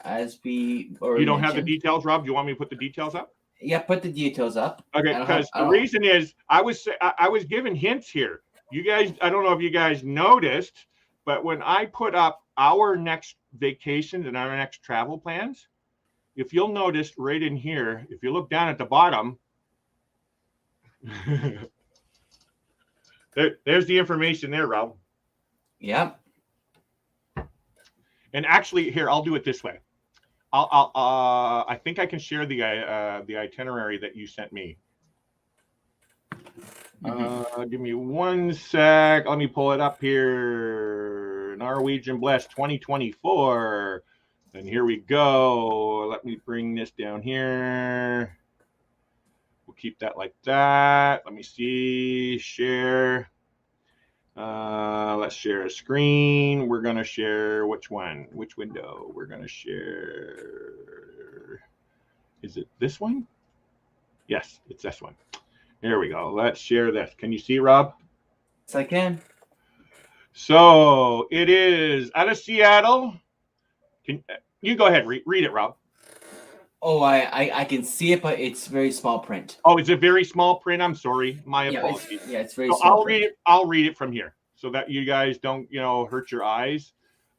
Speaker 2: as we
Speaker 1: You
Speaker 2: already
Speaker 1: don't have the
Speaker 2: mentioned.
Speaker 1: details, Rob? Do you want me to put the details up?
Speaker 2: Yeah, put the details up.
Speaker 1: Okay, because the reason is I was giving hints here. You guys, I don't know if you guys noticed, but when I put up our next vacations and our next travel plans, if you'll notice right in here, if you look down at the bottom, there's the information there, Rob.
Speaker 2: Yep.
Speaker 1: And actually, here, I'll do it this way. I think I can share the itinerary that you sent me. Give me one sec. Let me pull it up here. Norwegian Bless 2024. And here we go. Let me bring this down here. We'll keep that like that. Let me see. Share. Let's share a screen. We're going to share which one? Which window? We're going to share. Is it this one? Yes, it's this one. There we go. Let's share this. Can you see, Rob?
Speaker 2: Yes, I can.
Speaker 1: So it is out of Seattle. Can you go ahead? Read it, Rob.
Speaker 2: Oh, I can see it, but it's very small print.
Speaker 1: Oh, it's a very small print. I'm sorry. My apologies.
Speaker 2: It's very
Speaker 1: so
Speaker 2: small print.
Speaker 1: I'll read it from here so that you guys don't, hurt your eyes.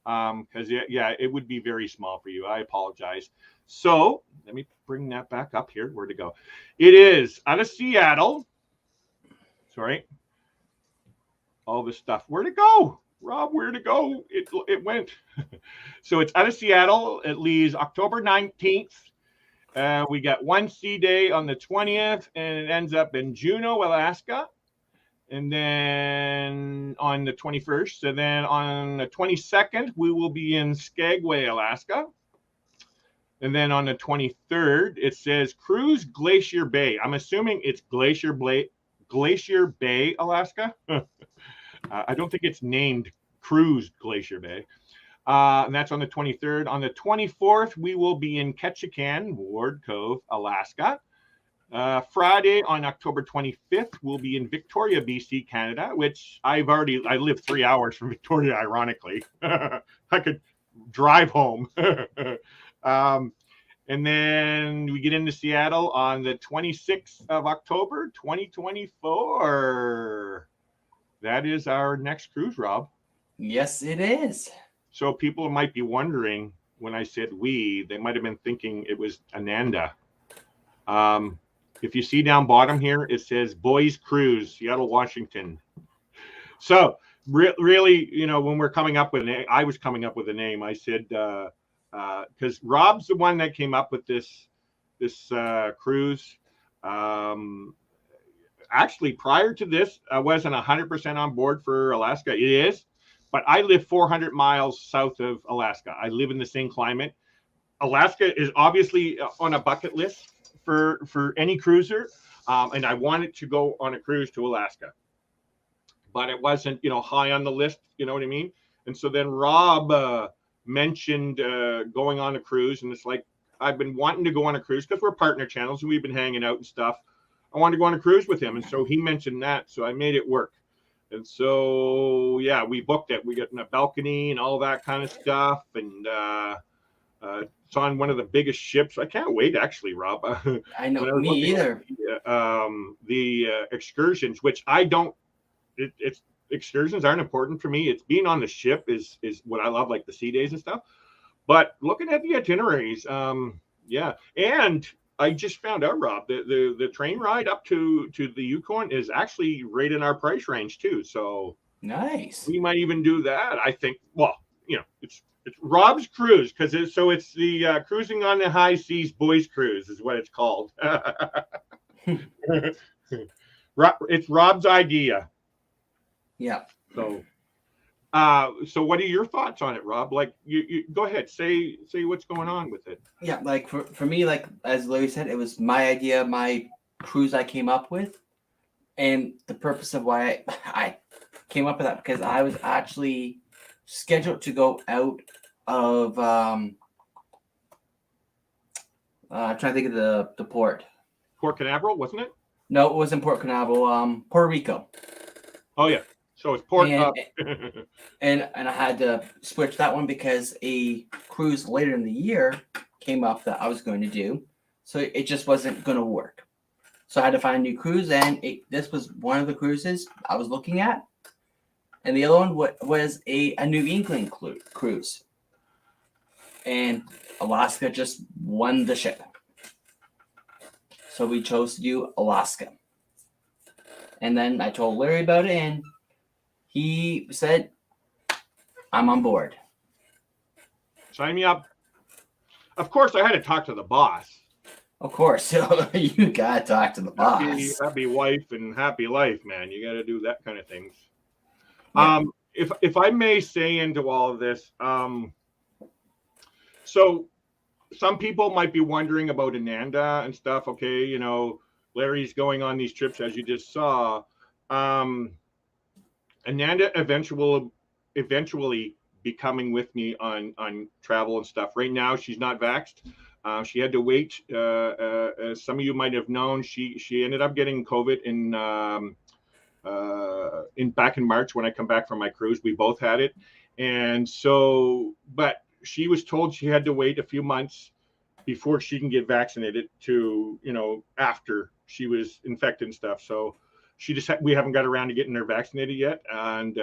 Speaker 1: Because it would be very small for you. I apologize. So let me bring that back up here. Where to go? It is out of Seattle. Sorry. All this stuff. Where to go? Rob, where to go? It went. So it's out of Seattle. It leaves October 19th. We got one sea day on the 20th, and it ends up in Juneau, Alaska. And then on the 21st, and then on the 22nd, we will be in Skagway, Alaska. And then on the 23rd, it says Cruise Glacier Bay. I'm assuming it's Glacier Bay, Alaska. I don't think it's named Cruise Glacier Bay. And that's on the 23rd. On the 24th, we will be in Ketchikan, Ward Cove, Alaska. Friday on October 25th, we'll be in Victoria, BC, Canada, which I live 3 hours from Victoria, ironically. I could drive home. And then we get into Seattle on the 26th of October, 2024. That is our next cruise, Rob.
Speaker 2: Yes, it is.
Speaker 1: So people might be wondering when I said we, they might have been thinking it was Ananda. If you see down bottom here, it says Boys Cruise, Seattle, Washington. So really, when we're coming up with a name, I was coming up with a name. I said, because Rob's the one that came up with this cruise. Actually, prior to this, I wasn't 100% on board for Alaska. It is, but I live 400 miles south of Alaska. I live in the same climate. Alaska is obviously on a bucket list for any cruiser, and I wanted to go on a cruise to Alaska, but it wasn't high on the list. You know what I mean? And so then Rob mentioned going on a cruise, and it's like I've been wanting to go on a cruise because we're partner channels and we've been hanging out and stuff. I wanted to go on a cruise with him, and so he mentioned that, so I made it work. And so we booked it. We got in a balcony and all that kind of stuff, and it's on one of the biggest ships. I can't wait, actually, Rob.
Speaker 2: I know, me either.
Speaker 1: The excursions, which I don't. It's excursions aren't important for me. It's being on the ship is what I love, like the sea days and stuff. But looking at the itineraries, and I just found out, Rob, the train ride up to the Yukon is actually right in our price range too. So
Speaker 2: nice.
Speaker 1: We might even do that. I think. Well, it's Rob's Cruise because it's the Cruising on the High Seas Boys Cruise is what it's called. It's Rob's idea.
Speaker 2: Yeah.
Speaker 1: So what are your thoughts on it, Rob? Like, you go ahead, say what's going on with it.
Speaker 2: Yeah, like for me, like as Larry said, it was my idea, my cruise I came up with, and the purpose of why I came up with that because I was actually scheduled to go out of I'm trying to think of the port.
Speaker 1: Port Canaveral, wasn't it?
Speaker 2: No, it wasn't Port Canaveral. Puerto Rico.
Speaker 1: Oh yeah. So it's port
Speaker 2: and
Speaker 1: up.
Speaker 2: and I had to switch that one because a cruise later in the year came up that I was going to do, so it just wasn't going to work. So I had to find a new cruise, and this was one of the cruises I was looking at, and the other one was a New England cruise, and Alaska just won the ship, so we chose to do Alaska. And then I told Larry about it, and he said, "I'm on board."
Speaker 1: Sign me up. Of course, I had to talk to the boss.
Speaker 2: Of course, so you gotta talk to the boss.
Speaker 1: Happy wife and happy life, man. You got to do that kind of things.
Speaker 2: Yeah.
Speaker 1: If I may say into all of this, so some people might be wondering about Ananda and stuff. Okay, you know, Larry's going on these trips, as you just saw. Ananda eventually be coming with me on travel and stuff. Right now, she's not vaxxed. She had to wait. As some of you might have known, she ended up getting COVID in back in March when I come back from my cruise. We both had it, and so, but she was told she had to wait a few months before she can get vaccinated to, you know, after she was infected and stuff. So she just we haven't got around to getting her vaccinated yet, and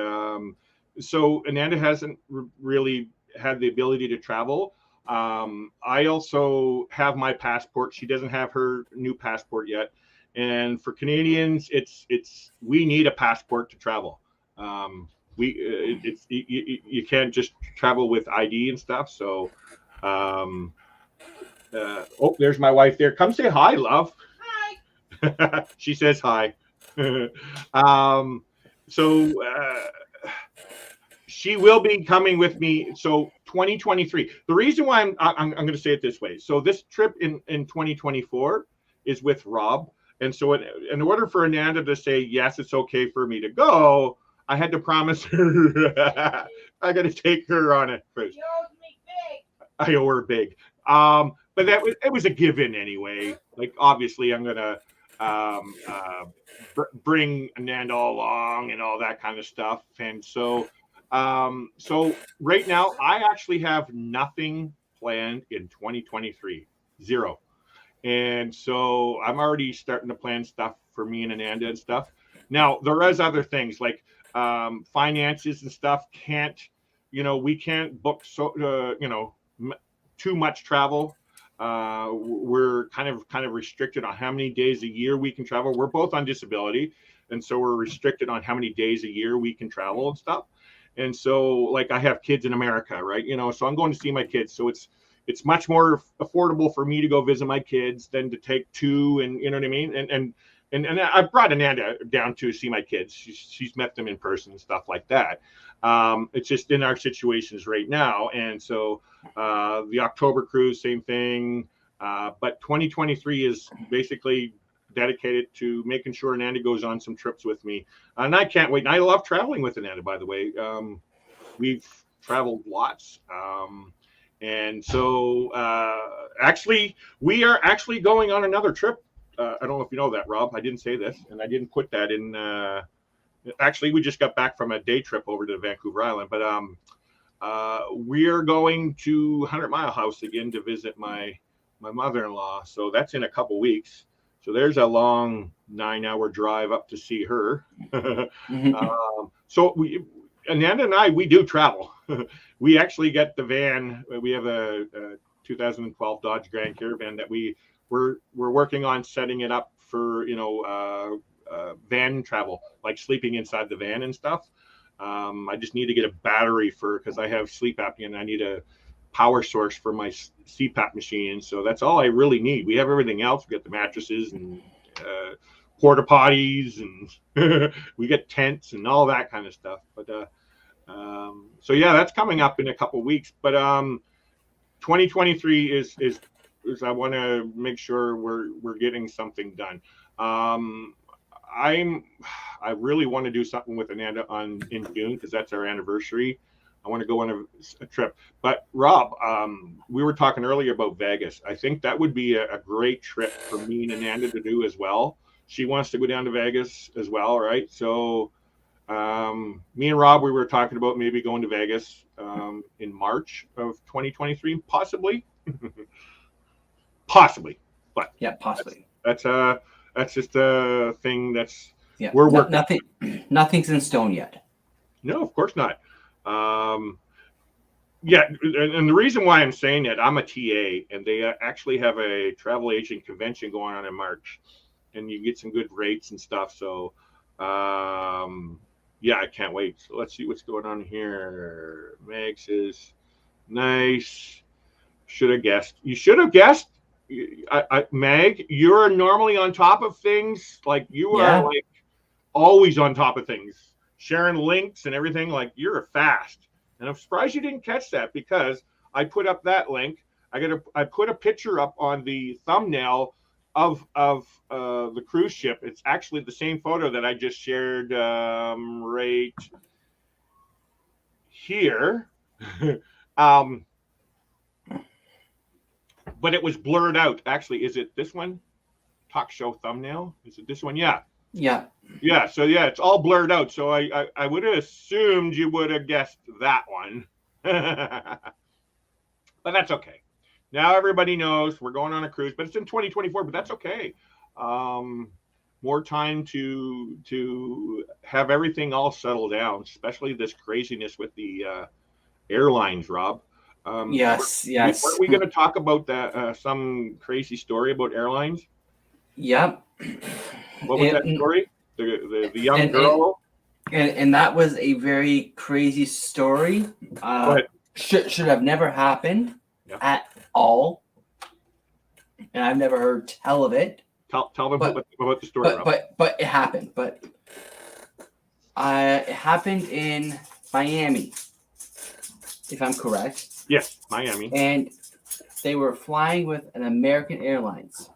Speaker 1: so Ananda hasn't really had the ability to travel. I also have my passport. She doesn't have her new passport yet. And for Canadians, we need a passport to travel. You can't just travel with ID and stuff. So, oh, there's my wife there. Come say hi, love. Hi. She says hi. So she will be coming with me. So 2023. The reason why I'm going to say it this way. So this trip in 2024 is with Rob. And so in order for Ananda to say, yes, it's okay for me to go, I had to promise her I got to take her on a cruise. You owe me big. I owe her big. But it was a given anyway. Like, obviously, I'm going to bring Ananda along and all that kind of stuff. And so right now, I actually have nothing planned in 2023. Zero. And so I'm already starting to plan stuff for me and Ananda and stuff. Now, there is other things like finances and stuff. We can't book too much travel. We're kind of restricted on how many days a year we can travel. We're both on disability, and so we're restricted on how many days a year we can travel and stuff. And so, like, I have kids in America, right? You know, so I'm going to see my kids. So it's much more affordable for me to go visit my kids than to take two, and you know what I mean? And I've brought Ananda down to see my kids. She's met them in person and stuff like that. It's just in our situations right now. And so the October cruise, same thing. But 2023 is basically dedicated to making sure Ananda goes on some trips with me. And I can't wait. And I love traveling with Ananda, by the way. We've traveled lots. And so actually, we are actually going on another trip. I don't know if you know that, Rob. I didn't say this, and I didn't put that in. Actually, we just got back from a day trip over to Vancouver Island, but we're going to 100 Mile House again to visit my mother-in-law. So that's in a couple weeks. So there's a long 9-hour drive up to see her. So Ananda and I, we do travel. We actually get the van. We have a 2012 Dodge Grand Caravan that we're working on setting it up for, van travel, like sleeping inside the van and stuff. I just need to get a battery because I have sleep apnea and I need a power source for my CPAP machine. So that's all I really need. We have everything else. We got the mattresses and porta potties, and we get tents and all that kind of stuff. But so yeah, that's coming up in a couple of weeks. But 2023 is I want to make sure we're getting something done. I really want to do something with Ananda in June because that's our anniversary. I want to go on a trip. But Rob, we were talking earlier about Vegas. I think that would be a great trip for me and Ananda to do as well. She wants to go down to Vegas as well, right? So Me and Rob, we were talking about maybe going to Vegas in March of 2023, possibly, possibly. But
Speaker 2: Yeah, possibly.
Speaker 1: that's just a thing that's
Speaker 2: Yeah,
Speaker 1: we're working.
Speaker 2: Nothing's in stone yet.
Speaker 1: No, of course not. Yeah, and the reason why I'm saying that, I'm a TA, and they actually have a travel agent convention going on in March, and you get some good rates and stuff. So, yeah, I can't wait. So let's see what's going on here. Meg says, nice. Should have guessed. You should have guessed. Meg, you're normally on top of things. Like you are, like always on top of things, sharing links and everything. Like you're fast. And I'm surprised you didn't catch that, because I put up that link. I put a picture up on the thumbnail of the cruise ship. It's actually the same photo that I just shared right here. But it was blurred out. Actually, is it this one? Talk show thumbnail? Is it this one? Yeah.
Speaker 2: Yeah.
Speaker 1: Yeah. So yeah, it's all blurred out. So I would have assumed you would have guessed that one. But that's okay. Now everybody knows we're going on a cruise, but it's in 2024, but that's okay. More time to have everything all settle down, especially this craziness with the airlines, Rob.
Speaker 2: Yes.
Speaker 1: Weren't we going to talk about that some crazy story about airlines?
Speaker 2: Yep.
Speaker 1: What was that story? The young girl?
Speaker 2: And that was a very crazy story. Should have never happened at all. And I've never heard tell of it.
Speaker 1: Tell them about the story.
Speaker 2: But it happened. But it happened in Miami, if I'm correct.
Speaker 1: Yes, Miami.
Speaker 2: And they were flying with an American Airlines.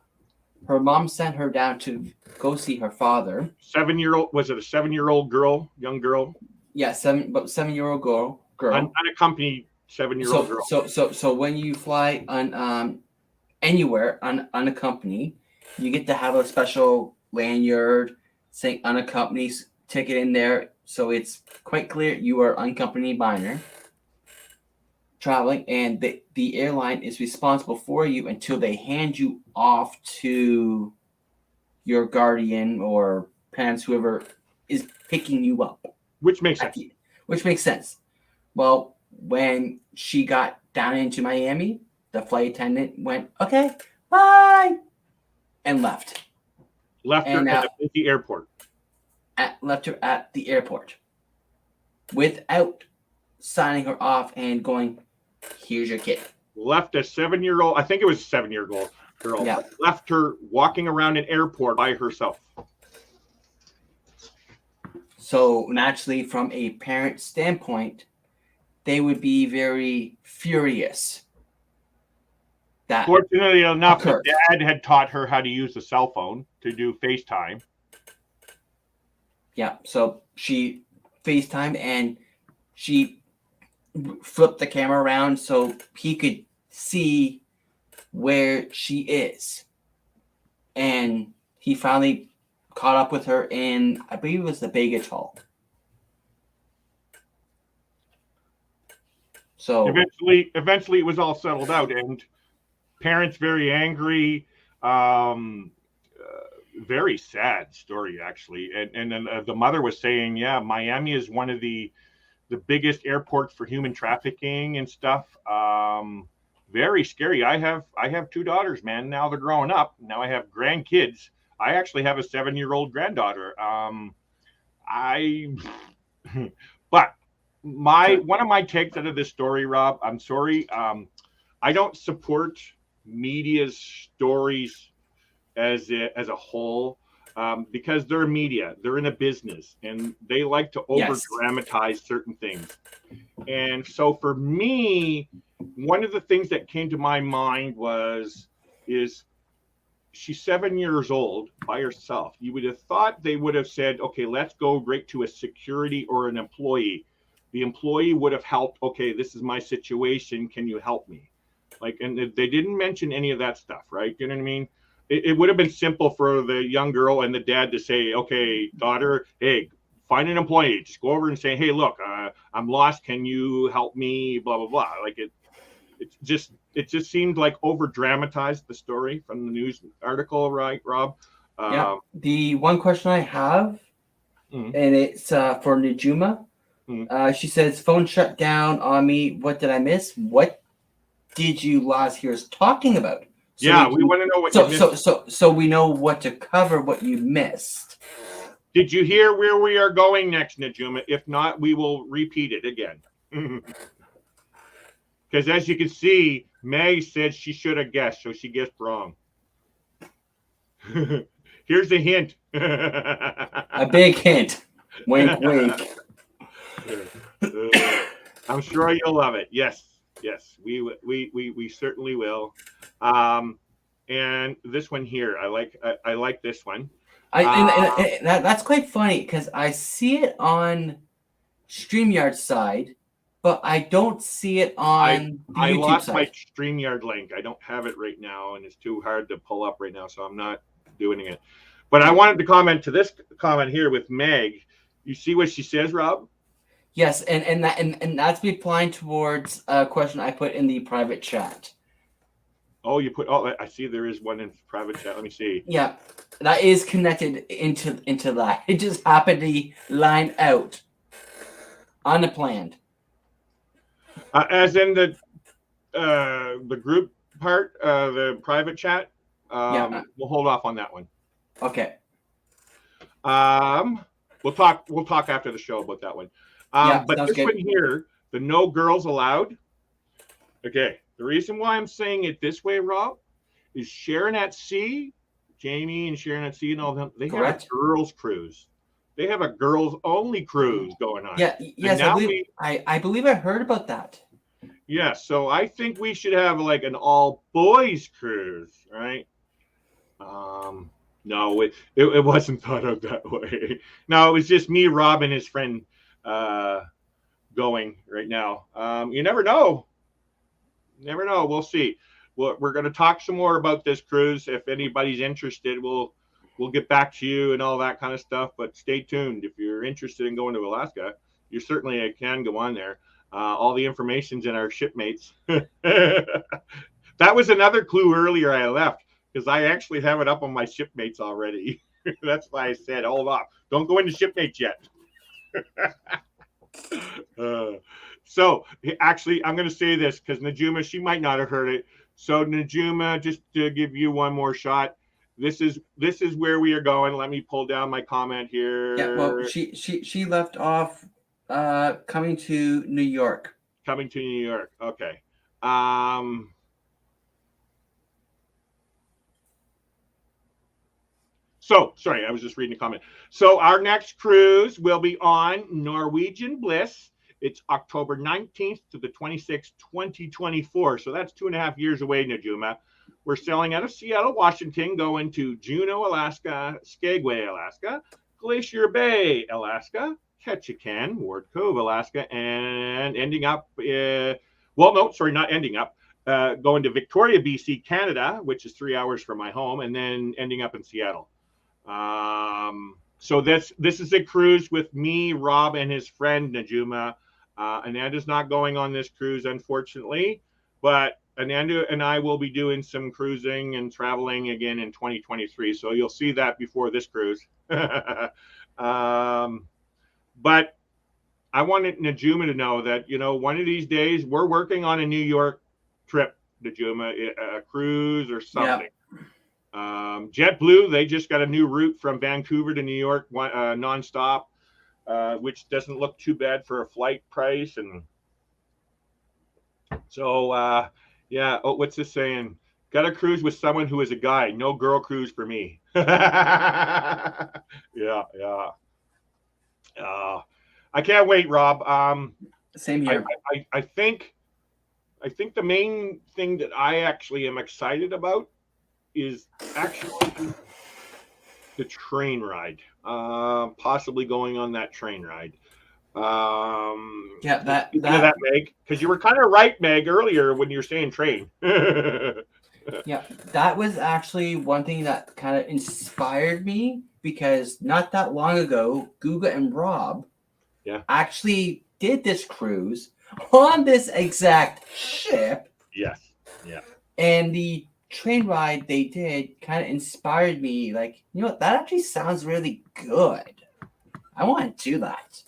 Speaker 2: Her mom sent her down to go see her father.
Speaker 1: 7-year-old, was it a 7-year-old girl, young girl?
Speaker 2: Yeah, 7-year-old girl.
Speaker 1: Unaccompanied 7-year-old girl.
Speaker 2: So when you fly on anywhere unaccompanied, you get to have a special lanyard saying unaccompanied ticket in there, so it's quite clear you are unaccompanied minor traveling, and the airline is responsible for you until they hand you off to your guardian or parents, whoever is picking you up.
Speaker 1: Which makes sense.
Speaker 2: Well, when she got down into Miami, the flight attendant went, okay, bye, and left.
Speaker 1: Left her at the airport.
Speaker 2: Left her at the airport without signing her off and going, here's your kid.
Speaker 1: Left a 7-year-old, I think it was a 7-year-old girl. Yeah. Left her walking around an airport by herself.
Speaker 2: So naturally, from a parent standpoint, they would be very furious.
Speaker 1: Fortunately enough, the dad had taught her how to use the cell phone to do FaceTime.
Speaker 2: Yeah, so she FaceTimed and she flipped the camera around so he could see where she is. And he finally caught up with her in, I believe it was the baggage hall. So
Speaker 1: eventually it was all settled out, and parents very angry. Very sad story, actually. And then the mother was saying, yeah, Miami is one of the biggest airports for human trafficking and stuff. Very scary. I have 2 daughters, man. Now they're growing up. Now I have grandkids. I actually have a 7-year-old granddaughter. But one of my takes out of this story, Rob, I'm sorry. I don't support media's stories as a whole, because they're media, they're in a business, and they like to over dramatize certain things. And so for me, one of the things that came to my mind is she's 7 years old by herself. You would have thought they would have said, okay, let's go right to a security or an employee. The employee would have helped. Okay, this is my situation. Can you help me? And they didn't mention any of that stuff, right? You know what I mean? It would have been simple for the young girl and the dad to say, okay, daughter, hey, find an employee. Just go over and say, hey, look, I'm lost. Can you help me? Blah, blah, blah. Like it just seemed like over dramatized the story from the news article, right, Rob?
Speaker 2: Yeah. The one question I have, and it's for Najuma. She says, phone shut down on me. What did I miss? What did you last hear us talking about?
Speaker 1: So we want to know what you missed.
Speaker 2: So we know what to cover, what you missed.
Speaker 1: Did you hear where we are going next, Najuma? If not, we will repeat it again. Because as you can see, Meg said she should have guessed, so she guessed wrong. Here's a hint.
Speaker 2: A big hint. Wink, wink.
Speaker 1: I'm sure you'll love it. Yes, we certainly will. And this one here, I like this one.
Speaker 2: That's quite funny because I see it on StreamYard's side, but I don't see it on the YouTube
Speaker 1: lost
Speaker 2: side.
Speaker 1: My StreamYard link. I don't have it right now, and it's too hard to pull up right now, so I'm not doing it. But I wanted to comment to this comment here with Meg. You see what she says, Rob?
Speaker 2: Yes, and that's replying towards a question I put in the private chat.
Speaker 1: Oh, you put. Oh, I see. There is one in private chat. Let me see.
Speaker 2: Yeah, that is connected into that. It just happened to line out unplanned.
Speaker 1: As in the group part, the private chat. We'll hold off on that one.
Speaker 2: Okay.
Speaker 1: We'll talk after the show about that one. But this one here, the no girls allowed. Okay. The reason why I'm saying it this way, Rob, is Sharon at Sea, Jamie and Sharon at Sea and all them, they have a girls cruise. They have a girls only cruise going on.
Speaker 2: Yeah, yes, I believe I heard about that.
Speaker 1: Yeah, so I think we should have like an all boys cruise, right? No, it wasn't thought of that way. No, it was just me, Rob, and his friend going right now. You never know. Never know. We'll see. We're going to talk some more about this cruise. If anybody's interested, we'll get back to you and all that kind of stuff. But stay tuned. If you're interested in going to Alaska, you certainly can go on there. All the information's in our shipmates. That was another clue earlier I left because I actually have it up on my shipmates already. That's why I said, hold off. Don't go into shipmates yet. So actually, I'm going to say this because Najuma, she might not have heard it. So Najuma, just to give you one more shot, this is where we are going. Let me pull down my comment here.
Speaker 2: Yeah, well, she left off coming to New York.
Speaker 1: Coming to New York. Okay. So, sorry, I was just reading a comment. So our next cruise will be on Norwegian Bliss. It's October 19th to the 26th, 2024. So that's 2.5 years away, Najuma. We're sailing out of Seattle, Washington, going to Juneau, Alaska, Skagway, Alaska, Glacier Bay, Alaska, Ketchikan, Ward Cove, Alaska, and ending up, going to Victoria, BC, Canada, which is 3 hours from my home, and then ending up in Seattle. So this is a cruise with me, Rob, and his friend Najuma. Ananda's not going on this cruise, unfortunately, but Ananda and I will be doing some cruising and traveling again in 2023. So you'll see that before this cruise. But I wanted Najuma to know that, one of these days we're working on a New York trip, Najuma, a cruise or something. Yeah. JetBlue, they just got a new route from Vancouver to New York, nonstop, which doesn't look too bad for a flight price. And so, yeah. Oh, what's this saying? Got a cruise with someone who is a guy. No girl cruise for me. Yeah. I can't wait, Rob.
Speaker 2: Same here.
Speaker 1: I think the main thing that I actually am excited about is actually the train ride, possibly going on that train ride.
Speaker 2: Yeah, that
Speaker 1: Meg, because you were kind of right, Meg, earlier when you were saying train.
Speaker 2: Yeah, that was actually one thing that kind of inspired me because not that long ago, Guga and Rob
Speaker 1: Yeah.
Speaker 2: actually did this cruise on this exact ship.
Speaker 1: Yes. Yeah.
Speaker 2: And the train ride they did kind of inspired me. Like, you know what? That actually sounds really good. I want to do that.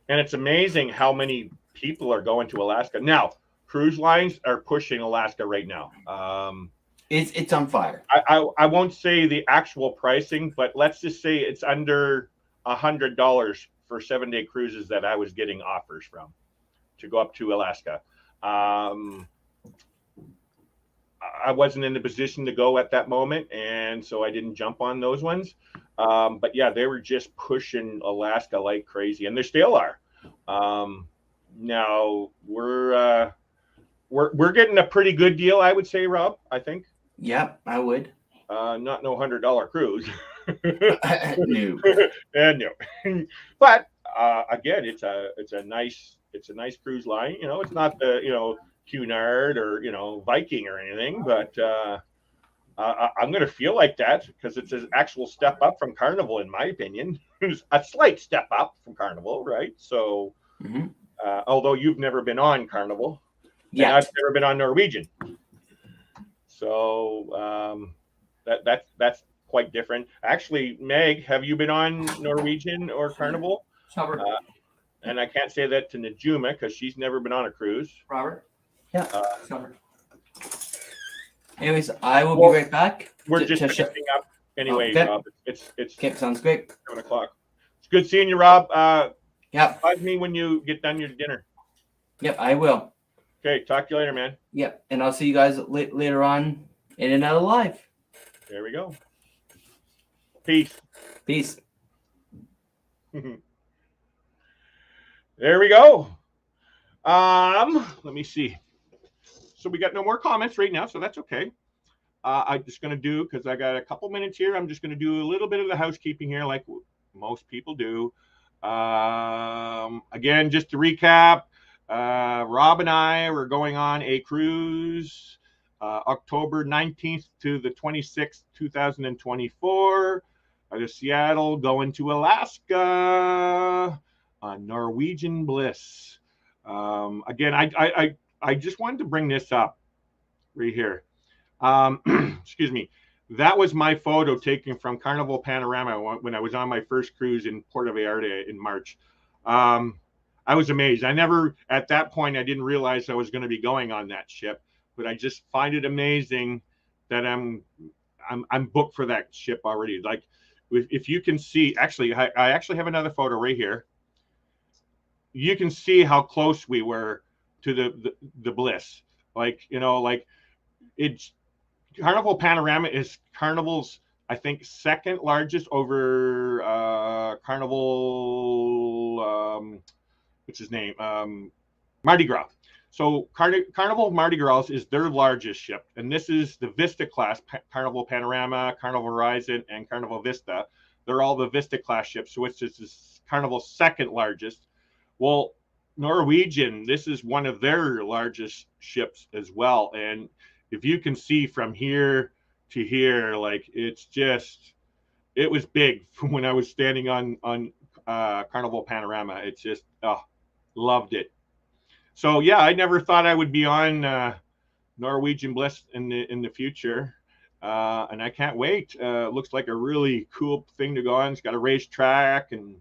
Speaker 1: And it's amazing how many people are going to Alaska now. Cruise lines are pushing Alaska right now.
Speaker 2: It's on fire.
Speaker 1: I won't say the actual pricing, but let's just say it's under $100 for 7-day cruises that I was getting offers from to go up to Alaska. I wasn't in the position to go at that moment, and so I didn't jump on those ones. But yeah, they were just pushing Alaska like crazy, and they still are. Now we're getting a pretty good deal, I would say, Rob. I think.
Speaker 2: Yep, I would.
Speaker 1: Not no $100 cruise.
Speaker 2: No.
Speaker 1: No. But again, it's a nice cruise line. You know, it's not the Cunard or Viking or anything, but I'm going to feel like that because it's an actual step up from Carnival, in my opinion. A slight step up from Carnival, right? So, although you've never been on Carnival, and I've never been on Norwegian, so that's quite different. Actually, Meg, have you been on Norwegian or Carnival? And I can't say that to Najuma because she's never been on a cruise.
Speaker 2: Robert? Yeah. Anyways, I will be right back.
Speaker 1: We're just finishing up anyway,
Speaker 2: okay.
Speaker 1: Rob. It's
Speaker 2: okay, sounds great.
Speaker 1: 7:00. It's good seeing you, Rob.
Speaker 2: Yep.
Speaker 1: Bug me when you get done your dinner.
Speaker 2: Yep, I will.
Speaker 1: Okay, talk to you later, man.
Speaker 2: Yep, and I'll see you guys later on in another live.
Speaker 1: There we go. Peace.
Speaker 2: Peace.
Speaker 1: There we go. Let me see. So we got no more comments right now, so that's okay. I'm just going to do, because I got a couple minutes here, I'm just going to do a little bit of the housekeeping here like most people do. Again, just to recap, Rob and I were going on a cruise October 19th to the 26th, 2024, out of Seattle, going to Alaska on Norwegian Bliss. Again, I just wanted to bring this up right here. Excuse me. That was my photo taken from Carnival Panorama when I was on my first cruise in Puerto Vallarta in March. I was amazed. At that point, I didn't realize I was going to be going on that ship, but I just find it amazing that I'm booked for that ship already. Like, if you can see, actually, I actually have another photo right here. You can see how close we were to the Bliss. Like, it's Carnival Panorama is Carnival's, I think, second largest over Carnival, what's his name? Mardi Gras. So Carnival Mardi Gras is their largest ship, and this is the Vista class, Carnival Panorama, Carnival Horizon, and Carnival Vista. They're all the Vista class ships, so it's just Carnival's second largest. Well, Norwegian, this is one of their largest ships as well, and if you can see from here to here, like it was big from when I was standing on Carnival Panorama. It's just loved it. So yeah, I never thought I would be on Norwegian Bliss in the future, and I can't wait. Looks like a really cool thing to go on. It's got a racetrack and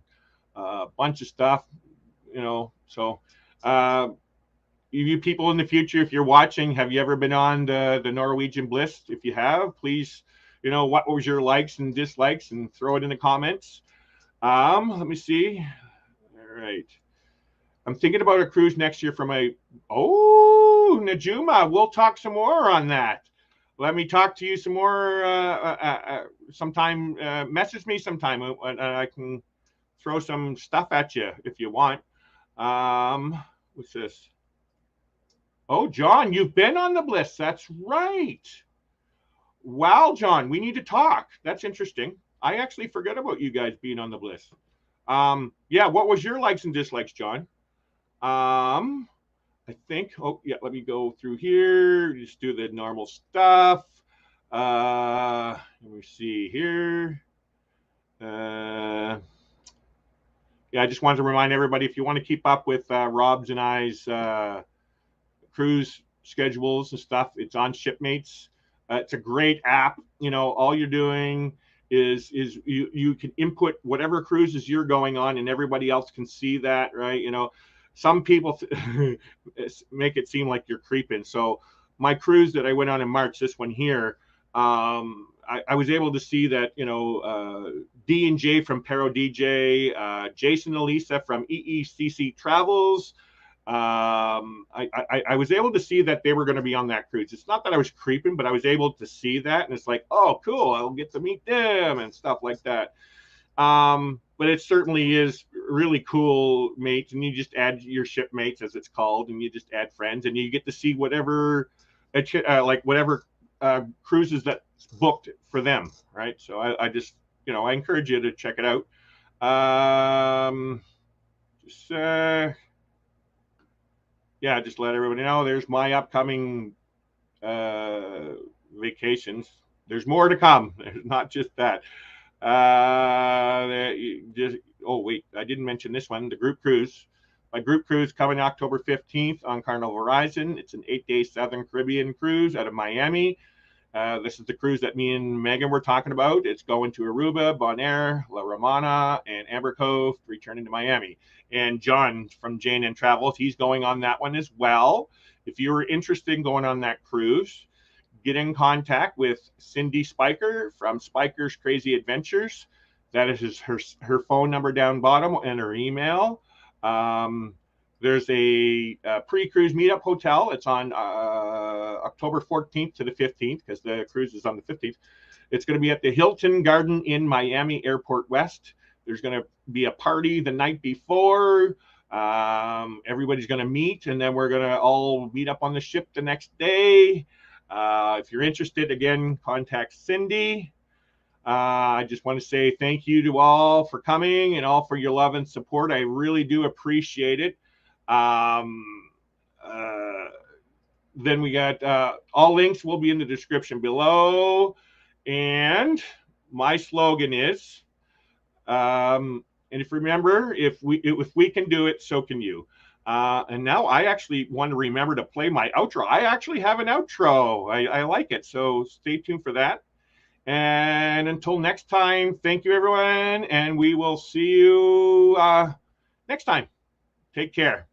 Speaker 1: a bunch of stuff, So you people in the future, if you're watching, have you ever been on the Norwegian Bliss? If you have, please, what was your likes and dislikes, and throw it in the comments. Let me see. All right. I'm thinking about a cruise next year for Najuma. We'll talk some more on that. Let me talk to you some more sometime. Message me sometime, and I can throw some stuff at you if you want. What's this? Oh, John, you've been on the Bliss. That's right. Wow, John, we need to talk. That's interesting. I actually forgot about you guys being on the Bliss. Yeah, what was your likes and dislikes, John? I think, let me go through here. Just do the normal stuff. Let me see here. I just wanted to remind everybody, if you want to keep up with Rob's and I's cruise schedules and stuff, it's on Shipmates. It's a great app. All you're doing is you can input whatever cruises you're going on, and everybody else can see that, right? Some people make it seem like you're creeping. So my cruise that I went on in March, this one here, I was able to see that, D and J from Pero DJ, Jason and Elisa from EECC Travels. I was able to see that they were going to be on that cruise. It's not that I was creeping, but I was able to see that, and it's like, oh, cool, I'll get to meet them and stuff like that. But it certainly is really cool, mates, and you just add your shipmates, as it's called, and you just add friends, and you get to see whatever cruises that's booked for them, right? So I just, I encourage you to check it out. Just let everybody know there's my upcoming vacations. There's more to come. There's not just that. I didn't mention this one, the group cruise. My group cruise coming October 15th on Carnival Horizon. It's an 8-day Southern Caribbean cruise out of Miami. This is the cruise that me and Megan were talking about. It's going to Aruba, Bonaire, La Romana, and Amber Cove, returning to Miami. And John from Jane and Travels, he's going on that one as well. If you're interested in going on that cruise, get in contact with Cindy Spiker from Spiker's Crazy Adventures. That is her phone number down bottom, and her email. There's a pre-cruise meetup hotel. It's on October 14th to the 15th, because the cruise is on the 15th. It's going to be at the Hilton Garden Inn Miami Airport West. There's going to be a party the night before. Everybody's going to meet, and then we're going to all meet up on the ship the next day. If you're interested, again, contact Cindy. I just want to say thank you to all for coming and all for your love and support. I really do appreciate it. Then we got all links will be in the description below. And my slogan is, and if we can do it, so can you. And now I actually want to remember to play my outro. I actually have an outro. I like it. So stay tuned for that. And until next time, thank you, everyone. And we will see you next time. Take care.